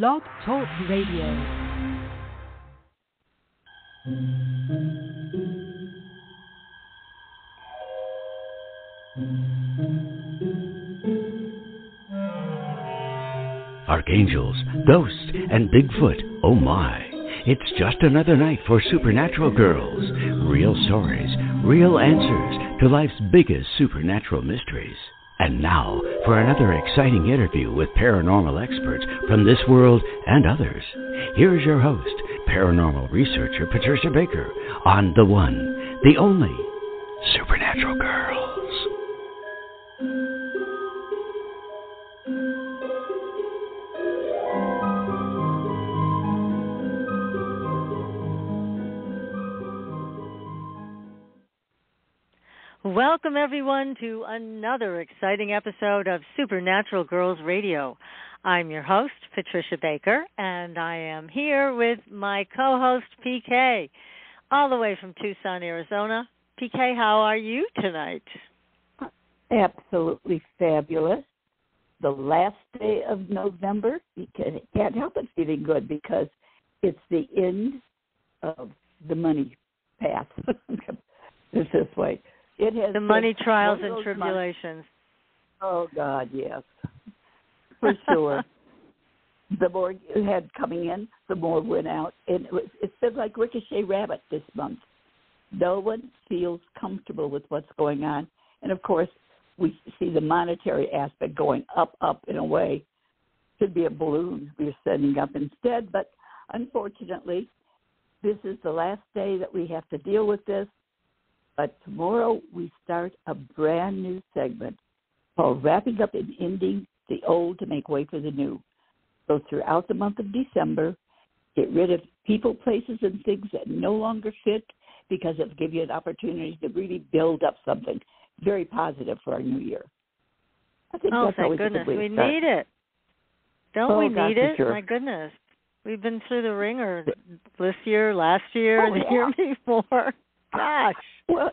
Blog Talk Radio. Archangels, ghosts, and Bigfoot, oh my. It's just another night for Supernatural Girls. Real stories, real answers to life's biggest supernatural mysteries. And now for another exciting interview with paranormal experts from this world and others. Here's your host, paranormal researcher Patricia Baker, on the one, the only, Supernatural Girls. Welcome, everyone, to another exciting episode of Supernatural Girls Radio. I'm your host, Patricia Baker, and I am here with my co-host, PK, all the way from Tucson, Arizona. PK, how are you tonight? Absolutely fabulous. The last day of November, you can't help but feeling good because it's the end of the money path. It's this way. It has the money trials and tribulations. Oh, God, yes. For sure. The more you had coming in, the more went out. And it's been like Ricochet Rabbit this month. No one feels comfortable with what's going on. And, of course, we see the monetary aspect going up in a way. Should be a balloon we're sending up instead. But, unfortunately, this is the last day that we have to deal with this. But tomorrow we start a brand new segment called Wrapping Up and Ending the Old to Make Way for the New. So throughout the month of December, get rid of people, places, and things that no longer fit because it'll give you an opportunity to really build up something very positive for our new year. I think that's thank always goodness. a good way We to start. need it. Don't we need it? Sure. My goodness. We've been through the ringer this year, last year, the year before. Gosh. Well,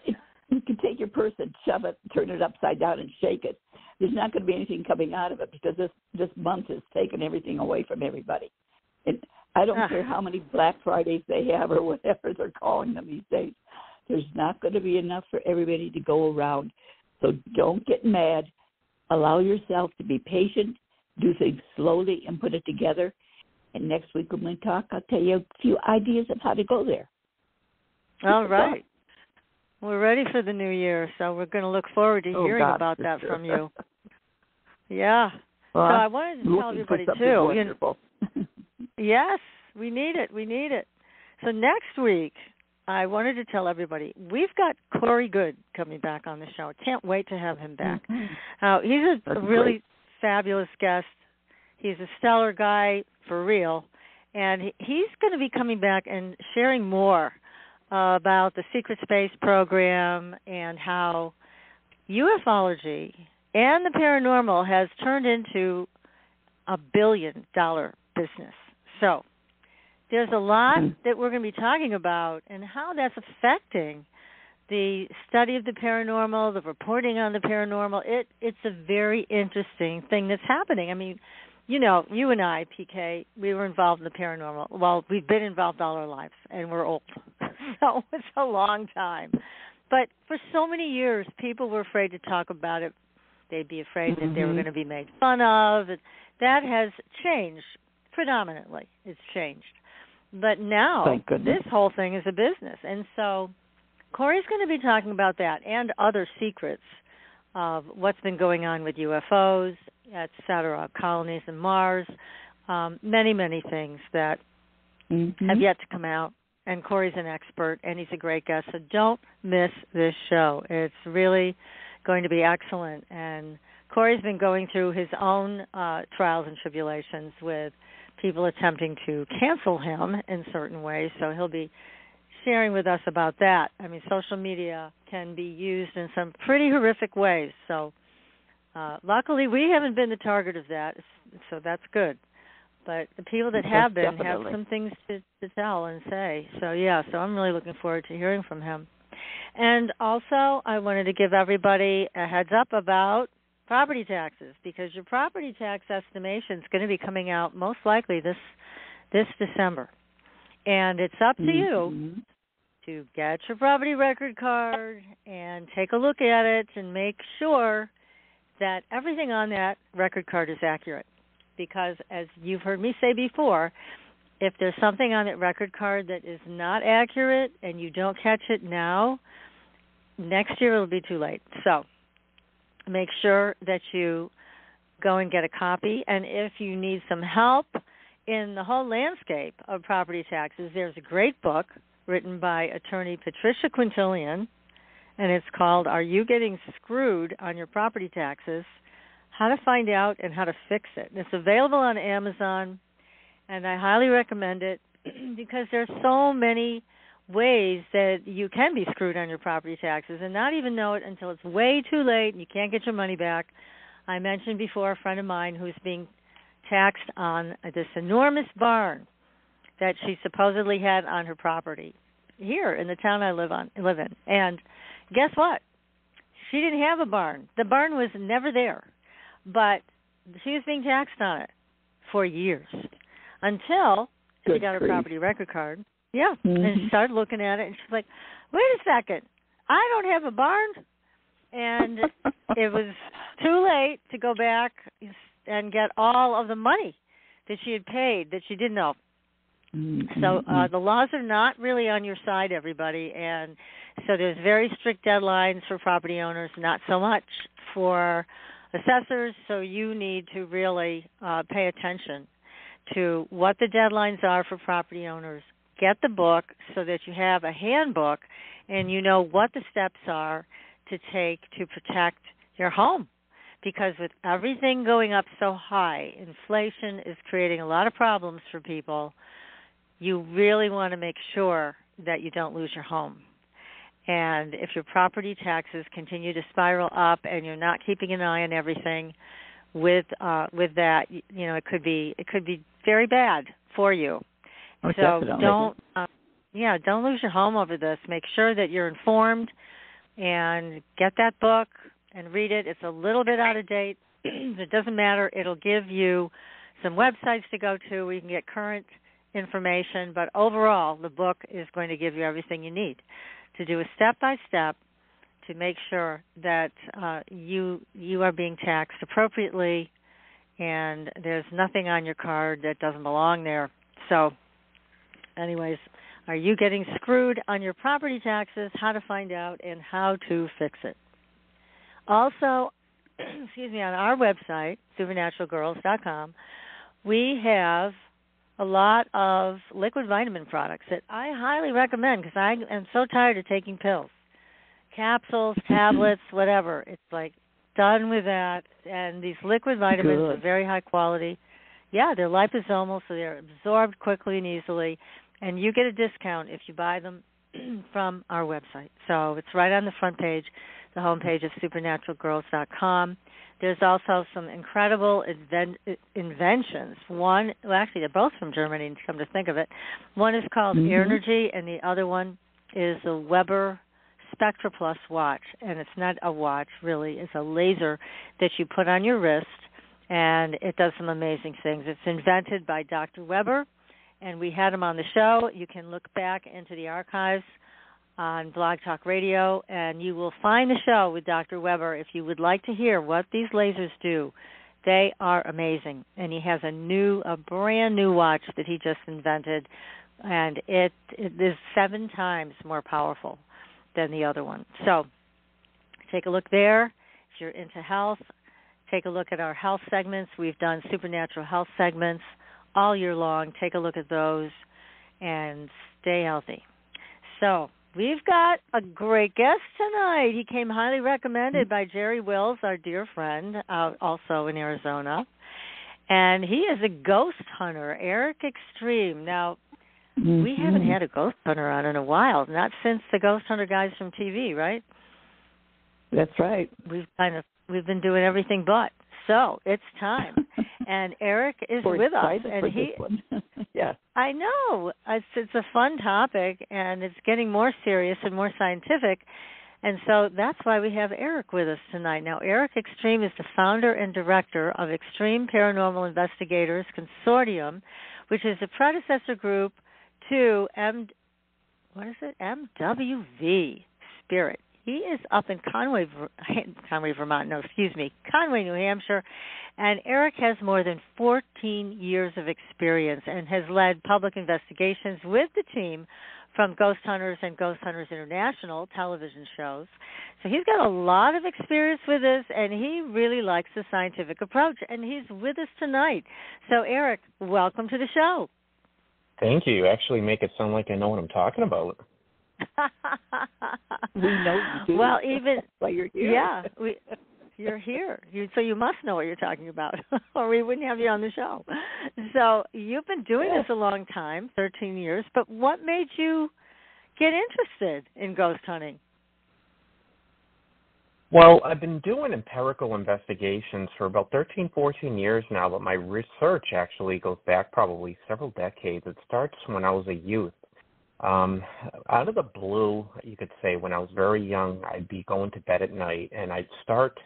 you can take your purse and shove it, turn it upside down and shake it. There's not going to be anything coming out of it because this month has taken everything away from everybody. And I don't care how many Black Fridays they have or whatever they're calling them these days. There's not going to be enough for everybody to go around. So don't get mad. Allow yourself to be patient, do things slowly, and put it together. And next week when we talk, I'll tell you a few ideas of how to go there. All right. We're ready for the new year, so we're going to look forward to hearing about that from you. Yeah. Well, so I wanted to tell everybody, too. Yes, we need it. We need it. So next week, I wanted to tell everybody, we've got Corey Good coming back on the show. I can't wait to have him back. He's a really fabulous guest. He's a stellar guy for real, and he's going to be coming back and sharing more about the secret space program and how ufology and the paranormal has turned into a billion-dollar business. So there's a lot that we're going to be talking about and how that's affecting the study of the paranormal, the reporting on the paranormal. It's a very interesting thing that's happening. I mean, you know, you and I, PK, we were involved in the paranormal. Well, we've been involved all our lives, and we're old. So it's a long time. But for so many years, people were afraid to talk about it. They'd be afraid that they were going to be made fun of. That has changed predominantly. It's changed. But now this whole thing is a business. And so Corey's going to be talking about that and other secrets of what's been going on with UFOs, et cetera, colonies in Mars, many, many things that have yet to come out. And Corey's an expert, and he's a great guest. So don't miss this show. It's really going to be excellent. And Corey's been going through his own trials and tribulations with people attempting to cancel him in certain ways. So he'll be sharing with us about that. I mean, social media can be used in some pretty horrific ways. So luckily, we haven't been the target of that, so that's good. But the people that have been have some things to tell and say. So, yeah, so I'm really looking forward to hearing from him. And also, I wanted to give everybody a heads up about property taxes, because your property tax estimation is going to be coming out most likely this December. And it's up to you to get your property record card and take a look at it and make sure that everything on that record card is accurate. Because as you've heard me say before, if there's something on that record card that is not accurate and you don't catch it now, next year it'll be too late. So make sure that you go and get a copy. And if you need some help in the whole landscape of property taxes, there's a great book written by attorney Patricia Quintillion, and it's called Are You Getting Screwed on Your Property Taxes? How to Find Out and How to Fix It. And it's available on Amazon, and I highly recommend it because there's so many ways that you can be screwed on your property taxes and not even know it until it's way too late and you can't get your money back. I mentioned before a friend of mine who's being taxed on this enormous barn that she supposedly had on her property here in the town I live in. And guess what? She didn't have a barn. The barn was never there. But she was being taxed on it for years until she got her property record card. Yeah, and she started looking at it, and she's like, wait a second, I don't have a barn. And it was too late to go back and get all of the money that she had paid that she didn't know. So the laws are not really on your side, everybody, and so there's very strict deadlines for property owners, not so much for assessors, so you need to really pay attention to what the deadlines are for property owners. Get the book so that you have a handbook and you know what the steps are to take to protect your home. Because with everything going up so high, inflation is creating a lot of problems for people. You really want to make sure that you don't lose your home. And if your property taxes continue to spiral up and you're not keeping an eye on everything, with that, you know, it could be very bad for you. Oh, so definitely. don't lose your home over this. Make sure that you're informed and get that book and read it. It's a little bit out of date. It doesn't matter. It'll give you some websites to go to where you can get current information, but overall the book is going to give you everything you need to do a step-by-step to make sure that you are being taxed appropriately and there's nothing on your card that doesn't belong there. So anyways, are you getting screwed on your property taxes? How to find out and how to fix it. Also, on our website, supernaturalgirls.com, we have a lot of liquid vitamin products that I highly recommend because I am so tired of taking pills, capsules, tablets, whatever. It's like done with that. And these liquid vitamins are very high quality. Yeah, they're liposomal, so they're absorbed quickly and easily. And you get a discount if you buy them from our website. So it's right on the front page, the homepage of supernaturalgirls.com. There's also some incredible inventions. One, well, actually, they're both from Germany, come to think of it. One is called Energy, and the other one is the Weber Spectra Plus watch. And it's not a watch, really. It's a laser that you put on your wrist, and it does some amazing things. It's invented by Dr. Weber, and we had him on the show. You can look back into the archives on Blog Talk Radio, and you will find the show with Dr. Weber if you would like to hear what these lasers do. They are amazing, and he has a brand new watch that he just invented, and it is 7 times more powerful than the other one. So take a look there. If you're into health, take a look at our health segments. We've done supernatural health segments all year long. Take a look at those and stay healthy. So we've got a great guest tonight. He came highly recommended by Jerry Wills, our dear friend, also in Arizona. And he is a ghost hunter, Eric Extreme. Now, we haven't had a ghost hunter on in a while, not since the Ghost Hunter guys from TV, right? That's right. We've been doing everything but. So it's time. And Eric is with us. And Yeah. I know. It's a fun topic, and it's getting more serious and more scientific. And so that's why we have Eric with us tonight. Now, Eric Extreme is the founder and director of Extreme Paranormal Investigators Consortium, which is a predecessor group to MWV Spirit. He is up in Conway, New Hampshire, and Eric has more than 14 years of experience and has led public investigations with the team from Ghosthunters and Ghosthunters International television shows. So he's got a lot of experience with this, and he really likes the scientific approach, and he's with us tonight. So, Eric, welcome to the show. Thank you. You actually make it sound like I know what I'm talking about. We know you do. Well, even well, you're here. Yeah, you're here. So you must know what you're talking about, or we wouldn't have you on the show. So you've been doing this a long time, 13 years. But what made you get interested in ghost hunting? Well, I've been doing empirical investigations for about 13, 14 years now, but my research actually goes back probably several decades. It starts when I was a youth. Out of the blue, you could say, when I was very young, I'd be going to bed at night, and I'd start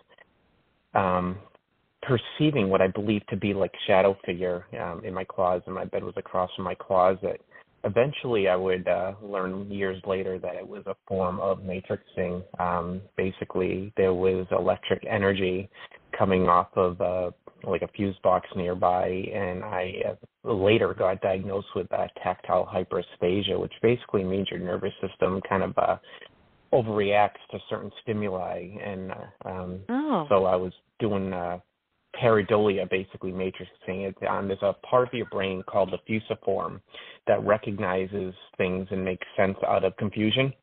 perceiving what I believed to be like shadow figure in my closet. My bed was across from my closet. Eventually, I would learn years later that it was a form of matrixing. Basically, there was electric energy coming off of like a fuse box nearby, and I later got diagnosed with tactile hyperesthesia, which basically means your nervous system kind of overreacts to certain stimuli. And so I was doing pareidolia, basically matrixing. There's a part of your brain called the fusiform that recognizes things and makes sense out of confusion.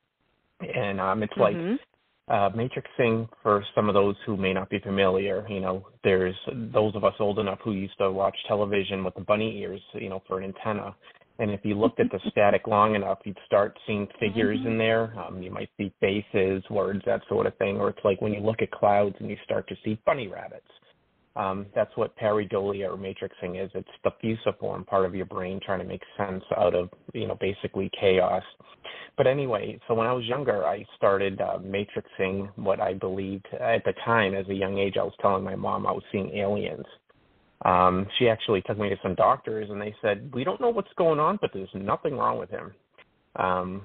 And it's like matrixing, for some of those who may not be familiar, there's those of us old enough who used to watch television with the bunny ears, for an antenna. And if you looked at the static long enough, you'd start seeing figures in there. You might see faces, words, that sort of thing. Or it's like when you look at clouds and you start to see bunny rabbits. That's what pareidolia or matrixing is. It's the fusiform part of your brain trying to make sense out of, basically chaos. But anyway, so when I was younger, I started matrixing what I believed at the time. As a young age, I was telling my mom I was seeing aliens. She actually took me to some doctors, and they said, we don't know what's going on, but there's nothing wrong with him. And,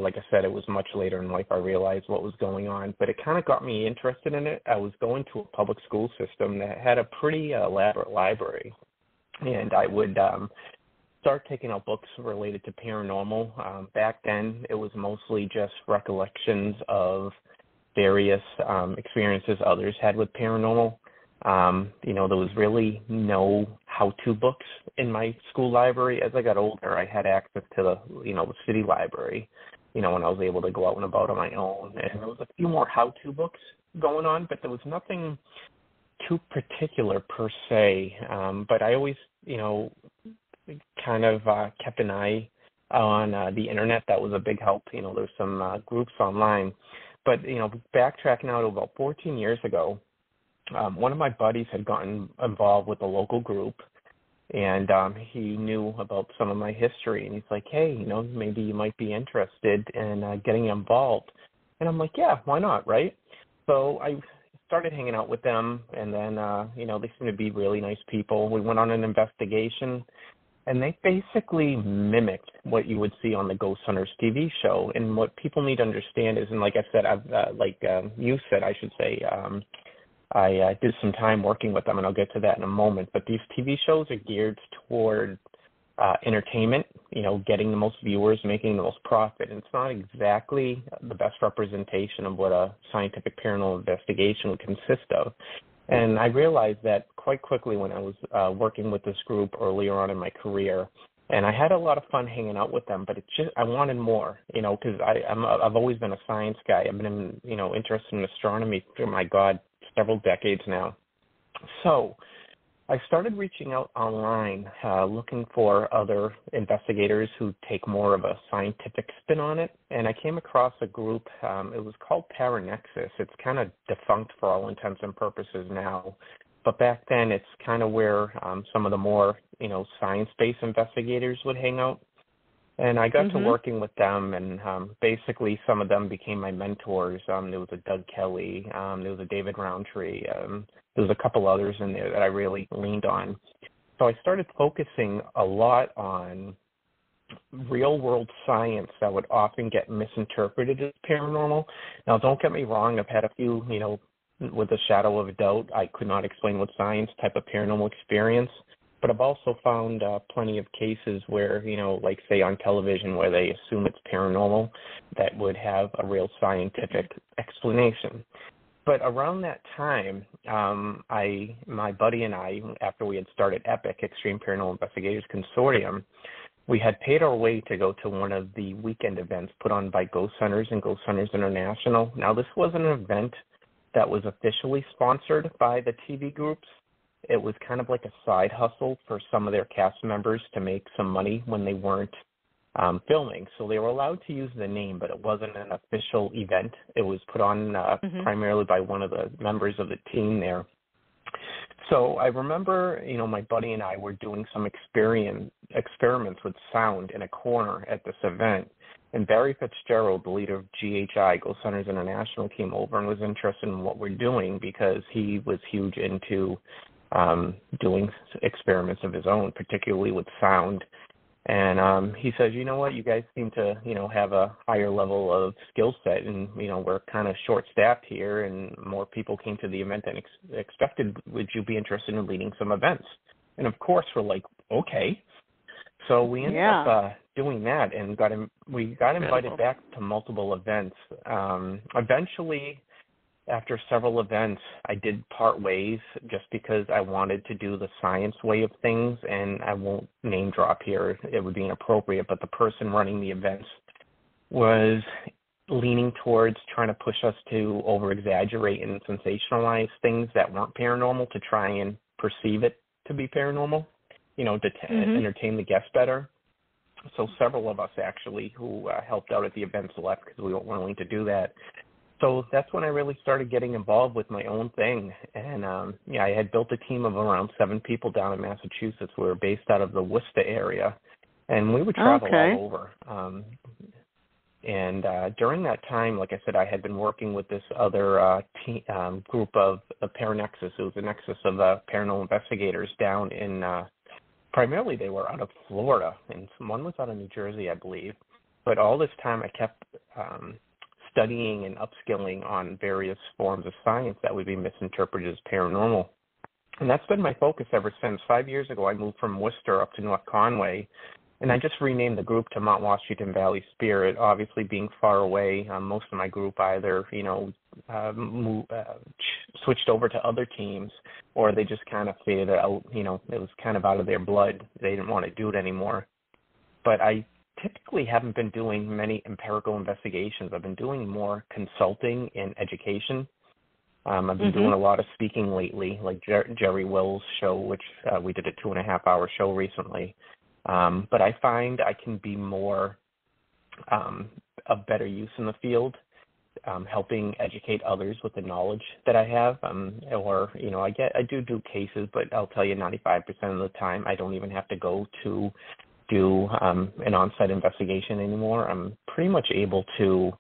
like I said, it was much later in life I realized what was going on, but it kind of got me interested in it. I was going to a public school system that had a pretty elaborate library, and I would start taking out books related to paranormal. Back then, it was mostly just recollections of various experiences others had with paranormal. There was really no how-to books in my school library. As I got older, I had access to the city library, when I was able to go out and about on my own. And there was a few more how-to books going on, but there was nothing too particular per se. But I always, kind of kept an eye on the internet. That was a big help. There's some groups online. But, backtracking now to about 14 years ago, one of my buddies had gotten involved with a local group, and he knew about some of my history, and he's like, hey, maybe you might be interested in getting involved. And I'm like, yeah, why not, right? So I started hanging out with them, and then, they seem to be really nice people. We went on an investigation, and they basically mimicked what you would see on the Ghosthunters TV show. And what people need to understand is, and like I said, you said, I should say, I did some time working with them, and I'll get to that in a moment. But these TV shows are geared toward entertainment, getting the most viewers, making the most profit. And it's not exactly the best representation of what a scientific paranormal investigation would consist of. And I realized that quite quickly when I was working with this group earlier on in my career. And I had a lot of fun hanging out with them, but I wanted more, because I've always been a science guy. I've been, interested in astronomy for, my God, several decades now. So I started reaching out online, looking for other investigators who take more of a scientific spin on it. And I came across a group, it was called Paranexus. It's kind of defunct for all intents and purposes now. But back then, it's kind of where some of the more, science-based investigators would hang out. And I got to working with them, and basically some of them became my mentors. There was a Doug Kelly, there was a David Roundtree, there was a couple others in there that I really leaned on. So I started focusing a lot on real-world science that would often get misinterpreted as paranormal. Now, don't get me wrong, I've had a few, with a shadow of a doubt, I could not explain with science type of paranormal experience. But I've also found plenty of cases where, like say on television where they assume it's paranormal that would have a real scientific explanation. But around that time, my buddy and I, after we had started EPIC, Extreme Paranormal Investigators Consortium, we had paid our way to go to one of the weekend events put on by Ghosthunters and Ghosthunters International. Now, this wasn't an event that was officially sponsored by the TV groups. It was kind of like a side hustle for some of their cast members to make some money when they weren't filming. So they were allowed to use the name, but it wasn't an official event. It was put on primarily by one of the members of the team there. So I remember, my buddy and I were doing some experiments with sound in a corner at this event. And Barry Fitzgerald, the leader of GHI, Ghost Hunters International, came over and was interested in what we're doing because he was huge into doing experiments of his own, particularly with sound. And he says, you know what, you guys seem to, have a higher level of skill set, and, we're kind of short-staffed here, and more people came to the event than expected. Would you be interested in leading some events? And, of course, we're like, okay. So we ended up doing that, and we got invited back to multiple events. Eventually, after several events, I did part ways just because I wanted to do the science way of things, and I won't name drop here. It would be inappropriate, but the person running the events was leaning towards trying to push us to over-exaggerate and sensationalize things that weren't paranormal to try and perceive it to be paranormal, to entertain the guests better. So several of us actually who helped out at the events left because we weren't willing to do that. So that's when I really started getting involved with my own thing. And, I had built a team of around 7 people down in Massachusetts. We were based out of the Worcester area, and we would travel all over. During that time, like I said, I had been working with this other group of the Paranexus. It was a nexus of paranormal investigators down in, primarily they were out of Florida, and one was out of New Jersey, I believe. But all this time I kept studying and upskilling on various forms of science that would be misinterpreted as paranormal. And that's been my focus ever since. 5 years ago, I moved from Worcester up to North Conway, and I just renamed the group to Mount Washington Valley Spirit. Obviously, being far away, most of my group either, switched over to other teams, or they just kind of faded out. It was kind of out of their blood. They didn't want to do it anymore. But I typically haven't been doing many empirical investigations. I've been doing more consulting and education. I've been doing a lot of speaking lately, like Jerry Will's show, which we did a 2.5-hour show recently. But I find I can be more of better use in the field, helping educate others with the knowledge that I have. I do cases, but I'll tell you 95% of the time I don't even have to go to do an on-site investigation anymore. I'm pretty much able to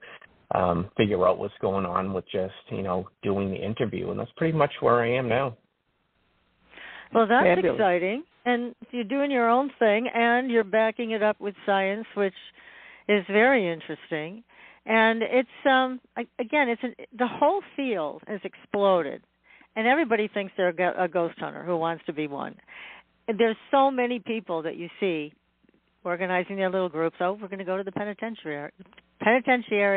figure out what's going on with just, doing the interview, and that's pretty much where I am now. Well, that's exciting, and you're doing your own thing, and you're backing it up with science, which is very interesting. And it's, the whole field has exploded, and everybody thinks they're a ghost hunter who wants to be one. And there's so many people that you see organizing their little groups. Oh, we're going to go to the penitentiary,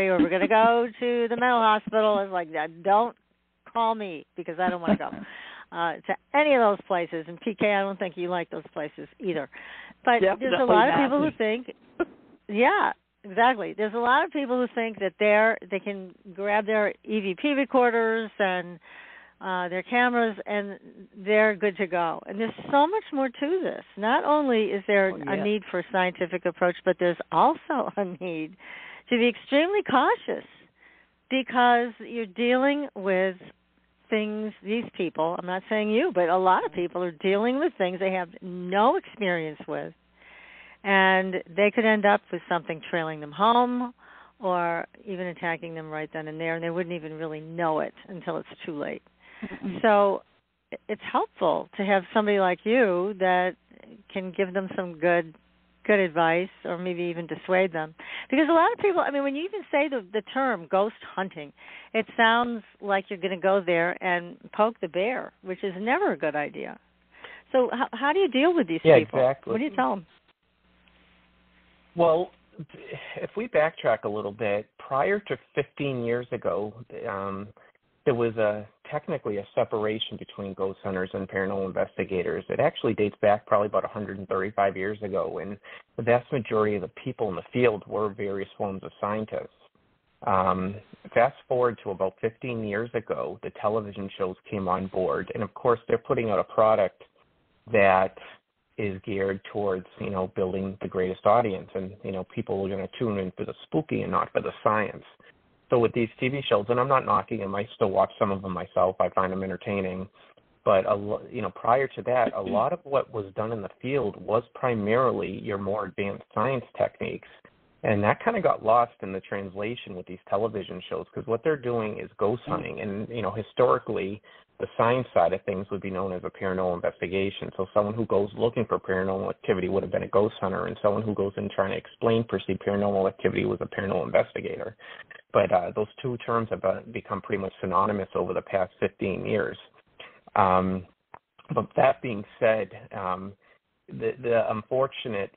or we're going to go to the mental hospital. It's like, don't call me because I don't want to go to any of those places. And PK, I don't think you like those places either. But there's a lot of people who think, exactly. There's a lot of people who think that they can grab their EVP recorders and their cameras, and they're good to go. And there's so much more to this. Not only is there a need for a scientific approach, but there's also a need to be extremely cautious because you're dealing with things, these people, I'm not saying you, but a lot of people are dealing with things they have no experience with. And they could end up with something trailing them home or even attacking them right then and there, and they wouldn't even really know it until it's too late. Mm-hmm. So it's helpful to have somebody like you that can give them some good advice, or maybe even dissuade them. Because a lot of people, I mean, when you even say the term ghost hunting, it sounds like you're going to go there and poke the bear, which is never a good idea. So how do you deal with these people? Exactly. What do you tell them? Well, if we backtrack a little bit, prior to 15 years ago, there was technically a separation between ghost hunters and paranormal investigators. It actually dates back probably about 135 years ago, when the vast majority of the people in the field were various forms of scientists. Fast forward to about 15 years ago, the television shows came on board, and of course they're putting out a product that is geared towards, building the greatest audience, and, people are going to tune in for the spooky and not for the science. So with these TV shows, and I'm not knocking them, I still watch some of them myself. I find them entertaining. But, prior to that, a lot of what was done in the field was primarily your more advanced science techniques. And that kind of got lost in the translation with these television shows, because what they're doing is ghost hunting. And, historically, the science side of things would be known as a paranormal investigation. So someone who goes looking for paranormal activity would have been a ghost hunter, and someone who goes in trying to explain perceived paranormal activity was a paranormal investigator. But those two terms have become pretty much synonymous over the past 15 years. But that being said, the unfortunate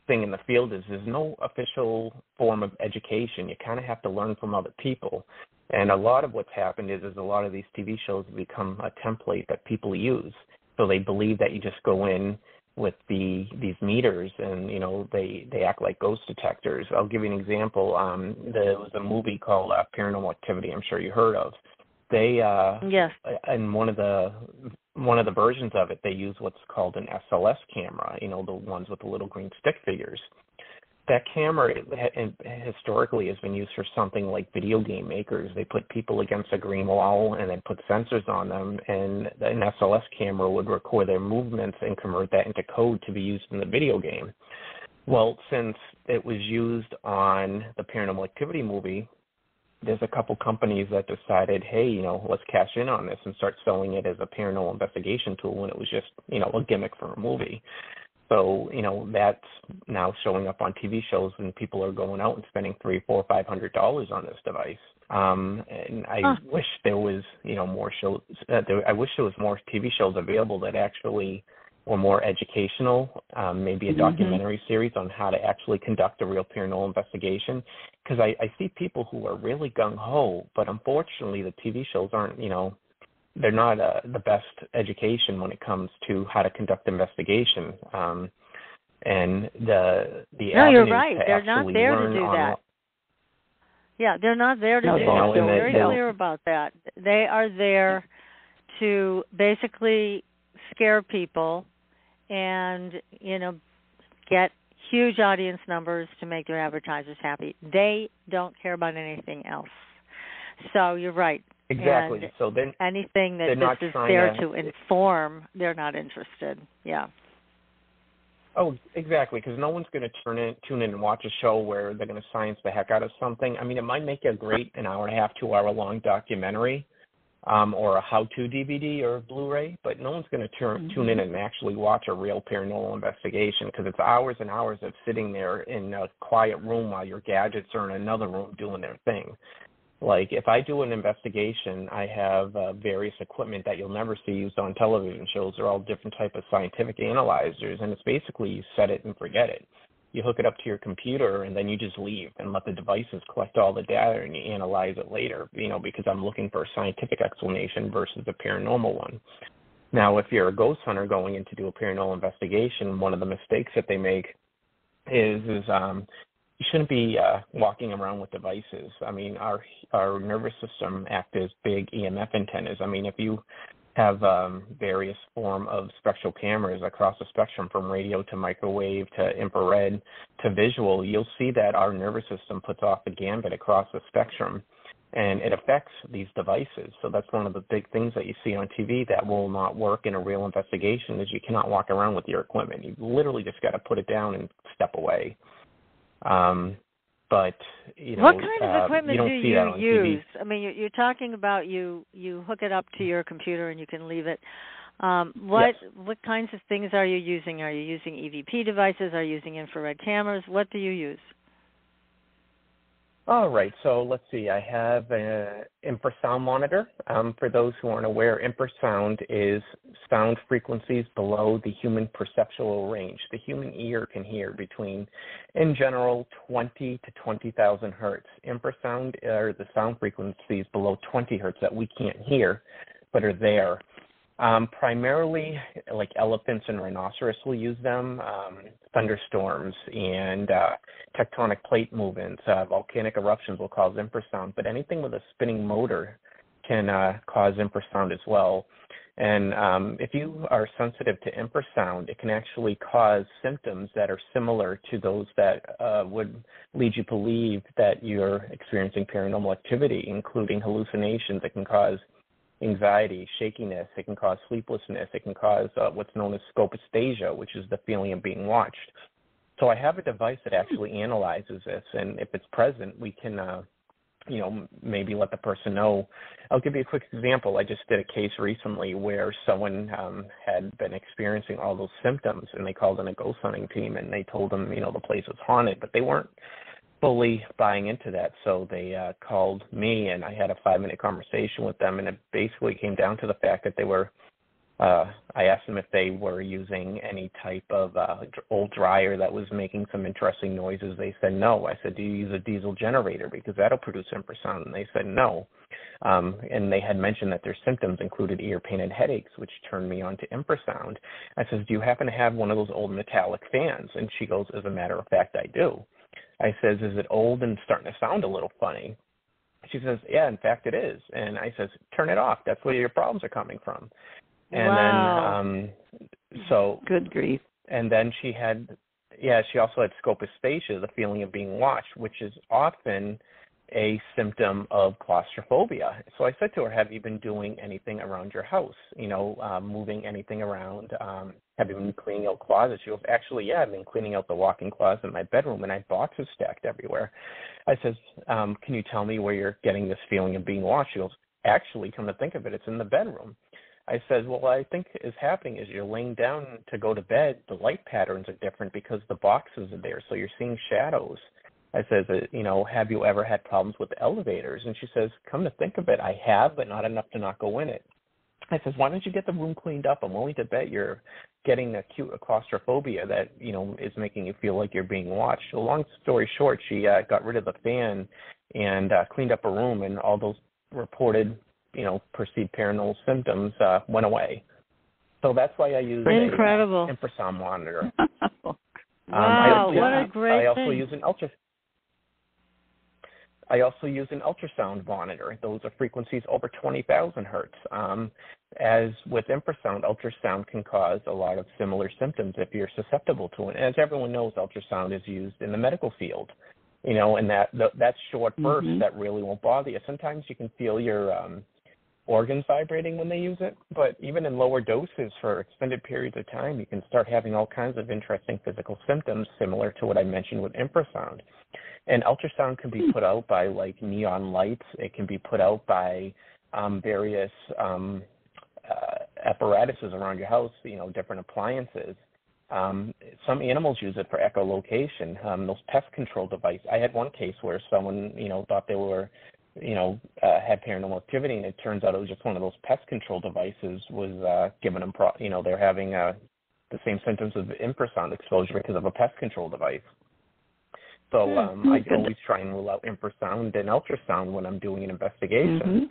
thing in the field is there's no official form of education. You kind of have to learn from other people. And a lot of what's happened is a lot of these TV shows have become a template that people use. So they believe that you just go in with these meters and, they act like ghost detectors. I'll give you an example. There was a movie called Paranormal Activity, I'm sure you heard of. They yes. In one of the versions of it, they use what's called an SLS camera, the ones with the little green stick figures. That camera historically has been used for something like video game makers. They put people against a green wall and then put sensors on them, and an SLS camera would record their movements and convert that into code to be used in the video game. Well, since it was used on the Paranormal Activity movie, there's a couple companies that decided, hey, let's cash in on this and start selling it as a paranormal investigation tool when it was just, a gimmick for a movie. So, that's now showing up on TV shows, and people are going out and spending $300, $400, $500 on this device. And I wish there was, more shows. I wish there was more TV shows available that actually were more educational, maybe a documentary series on how to actually conduct a real paranormal investigation. Because I see people who are really gung-ho, but unfortunately the TV shows aren't, they're not the best education when it comes to how to conduct investigation. And the no, you're right. They're not there to do that. Yeah, they're not there to do that. They're very clear about that. They are there to basically scare people and, get huge audience numbers to make their advertisers happy. They don't care about anything else. So you're right. Exactly. And so then anything that this is there to inform, they're not interested. Yeah. Oh, exactly, because no one's going to tune in and watch a show where they're going to science the heck out of something. I mean, it might make a great an hour and a half, 2 hour long documentary or a how-to DVD or Blu-ray, but no one's going to tune in and actually watch a real paranormal investigation, because it's hours and hours of sitting there in a quiet room while your gadgets are in another room doing their thing. Like, if I do an investigation, I have various equipment that you'll never see used on television shows. They're all different type of scientific analyzers, and it's basically you set it and forget it. You hook it up to your computer, and then you just leave and let the devices collect all the data, and you analyze it later, because I'm looking for a scientific explanation versus a paranormal one. Now, if you're a ghost hunter going in to do a paranormal investigation, one of the mistakes that they make is you shouldn't be walking around with devices. I mean, our nervous system acts as big EMF antennas. I mean, if you have various form of spectral cameras across the spectrum from radio to microwave to infrared to visual, you'll see that our nervous system puts off the gambit across the spectrum. and it affects these devices. So that's one of the big things that you see on TV that will not work in a real investigation is you cannot walk around with your equipment. You literally just got to put it down and step away. But, you know, what kind of equipment do you use? TV. I mean, you're talking about you hook it up to your computer and you can leave it. What kinds of things are you using? Are you using EVP devices? Are you using infrared cameras? What do you use? All right, so let's see. I have an infrasound monitor. For those who aren't aware, infrasound is sound frequencies below the human perceptual range. The human ear can hear between, in general, 20 to 20,000 hertz. Infrasound are the sound frequencies below 20 hertz that we can't hear, but are there. Primarily, like elephants and rhinoceros will use them, thunderstorms and tectonic plate movements, volcanic eruptions will cause infrasound, but anything with a spinning motor can cause infrasound as well. And if you are sensitive to infrasound, it can actually cause symptoms that are similar to those that would lead you to believe that you're experiencing paranormal activity, including hallucinations. It can cause anxiety, shakiness. It can cause sleeplessness. It can cause what's known as scopesthesia, which is the feeling of being watched. So I have a device that actually analyzes this, and if it's present, we can, maybe let the person know. I'll give you a quick example. I just did a case recently where someone had been experiencing all those symptoms, and they called in a ghost hunting team, and they told them, the place was haunted, but they weren't fully buying into that. So they called me, and I had a 5-minute conversation with them, and it basically came down to the fact that they were, I asked them if they were using any type of old dryer that was making some interesting noises. They said no. I said, do you use a diesel generator? Because that'll produce infrasound. And they said no. And they had mentioned that their symptoms included ear pain and headaches, which turned me on to infrasound. I said, do you happen to have one of those old metallic fans? And she goes, as a matter of fact, I do. I says, is it old and starting to sound a little funny? She says, yeah, in fact it is. And I says, turn it off. That's where your problems are coming from. And wow. So good grief. And then she also had scopesthesia, the feeling of being watched, which is often a symptom of claustrophobia. So I said to her, have you been doing anything around your house? Moving anything around? Have you been cleaning out closets? She goes, actually, yeah, I've been cleaning out the walk-in closet in my bedroom, and I have boxes stacked everywhere. I says, can you tell me where you're getting this feeling of being watched? She goes, actually, come to think of it, it's in the bedroom. I said, well, what I think is happening is you're laying down to go to bed. The light patterns are different because the boxes are there, so you're seeing shadows. I says, have you ever had problems with elevators? And she says, come to think of it, I have, but not enough to not go in it. I says, why don't you get the room cleaned up? I'm willing to bet you're getting acute claustrophobia that, is making you feel like you're being watched. So long story short, she got rid of the fan and cleaned up her room, and all those reported perceived paranormal symptoms went away. So that's why I use incredible infrasound monitor. Wow, what a great I also thing. use an ultrasound monitor. Those are frequencies over 20,000 hertz. As with infrasound, ultrasound can cause a lot of similar symptoms if you're susceptible to it. As everyone knows, ultrasound is used in the medical field. And that short burst that really won't bother you. Sometimes you can feel your organs vibrating when they use it, but even in lower doses for extended periods of time, you can start having all kinds of interesting physical symptoms similar to what I mentioned with infrasound. And ultrasound can be put out by like neon lights. It can be put out by various apparatuses around your house, different appliances. Some animals use it for echolocation, those pest control devices. I had one case where someone, thought they were, had paranormal activity, and it turns out it was just one of those pest control devices was giving them, they're having the same symptoms of infrasound exposure because of a pest control device. So I always try and rule out infrasound and ultrasound when I'm doing an investigation.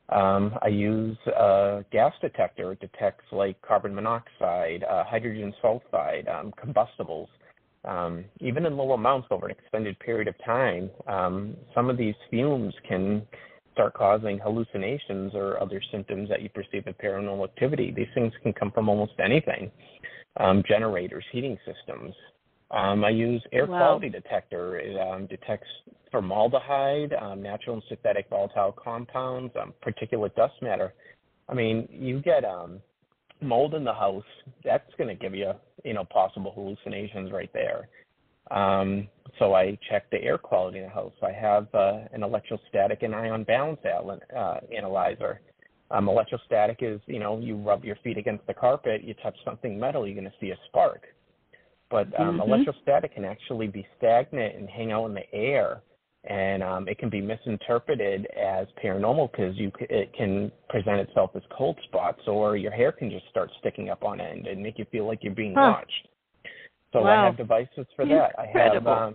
I use a gas detector. It detects like carbon monoxide, hydrogen sulfide, combustibles. Even in low amounts over an extended period of time, some of these fumes can start causing hallucinations or other symptoms that you perceive as paranormal activity. These things can come from almost anything. Generators, heating systems. I use air quality detector. It detects formaldehyde, natural and synthetic volatile compounds, particulate dust matter. I mean, you get mold in the house, that's going to give you, possible hallucinations right there. So I check the air quality in the house. I have an electrostatic and ion balance analyzer. Electrostatic is, you rub your feet against the carpet, you touch something metal, you're going to see a spark. But electrostatic can actually be stagnant and hang out in the air, and it can be misinterpreted as paranormal because it can present itself as cold spots, or your hair can just start sticking up on end and make you feel like you're being watched. So I have devices for that. Incredible.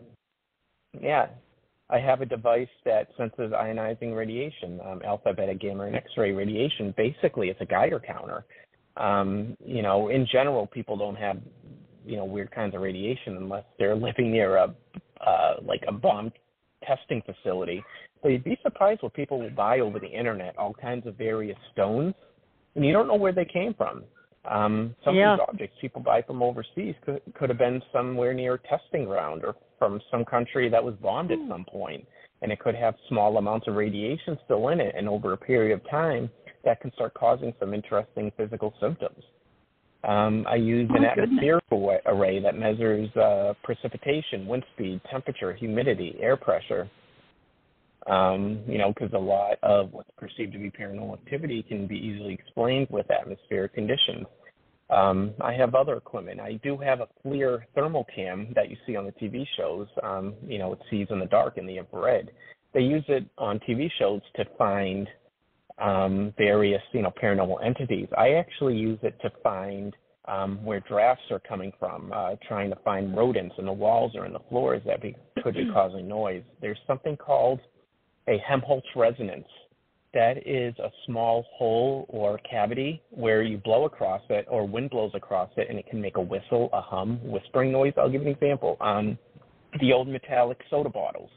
I have a device that senses ionizing radiation, alpha, beta, gamma, and X-ray radiation. Basically, it's a Geiger counter. In general, people don't have weird kinds of radiation unless they're living near a bomb testing facility. So you'd be surprised what people will buy over the internet, all kinds of various stones, and you don't know where they came from. Some of these objects people buy from overseas could have been somewhere near a testing ground or from some country that was bombed at some point, and it could have small amounts of radiation still in it, and over a period of time, that can start causing some interesting physical symptoms. I use an atmospheric array that measures precipitation, wind speed, temperature, humidity, air pressure, because a lot of what's perceived to be paranormal activity can be easily explained with atmospheric conditions. I have other equipment. I do have a FLIR thermal cam that you see on the TV shows. It sees in the dark in the infrared. They use it on TV shows to find various, paranormal entities. I actually use it to find where drafts are coming from, trying to find rodents in the walls or in the floors that could be causing noise. There's something called a Helmholtz resonance. That is a small hole or cavity where you blow across it or wind blows across it, and it can make a whistle, a hum, whispering noise. I'll give you an example. The old metallic soda bottles.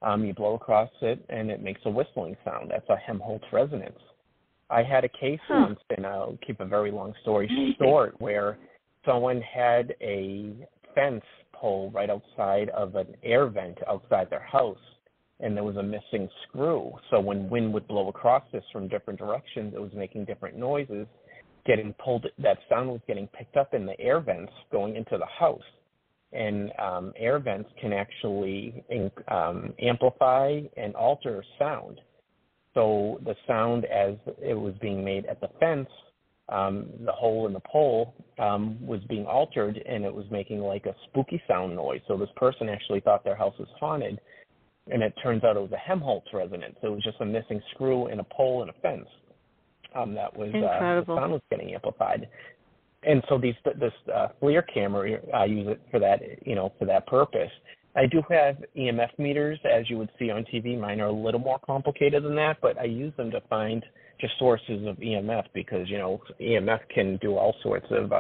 You blow across it, and it makes a whistling sound. That's a Helmholtz resonance. I had a case once, and I'll keep a very long story short, where someone had a fence pole right outside of an air vent outside their house, and there was a missing screw. So when wind would blow across this from different directions, it was making different noises, getting pulled. That sound was getting picked up in the air vents going into the house. And air vents can actually amplify and alter sound. So the sound as it was being made at the fence, the hole in the pole was being altered, and it was making like a spooky sound noise. So this person actually thought their house was haunted, and it turns out it was a Helmholtz resonance. It was just a missing screw in a pole and a fence. That was the sound was getting amplified. And so this FLIR camera, I use it for that, for that purpose. I do have EMF meters, as you would see on TV. Mine are a little more complicated than that, but I use them to find just sources of EMF because, EMF can do all sorts of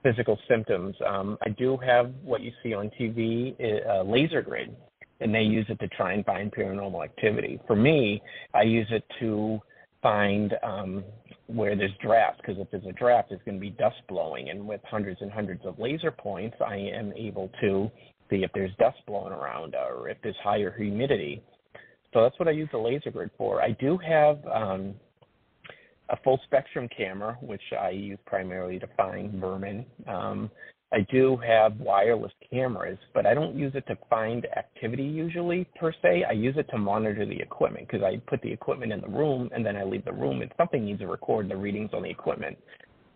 physical symptoms. I do have what you see on TV, a laser grid, and they use it to try and find paranormal activity. For me, I use it to find where there's drafts, because if there's a draft, there's going to be dust blowing, and with hundreds and hundreds of laser points, I am able to see if there's dust blowing around or if there's higher humidity. So that's what I use the laser grid for. I do have a full spectrum camera, which I use primarily to find vermin. I do have wireless cameras, but I don't use it to find activity usually per se. I use it to monitor the equipment because I put the equipment in the room and then I leave the room and something needs to record the readings on the equipment.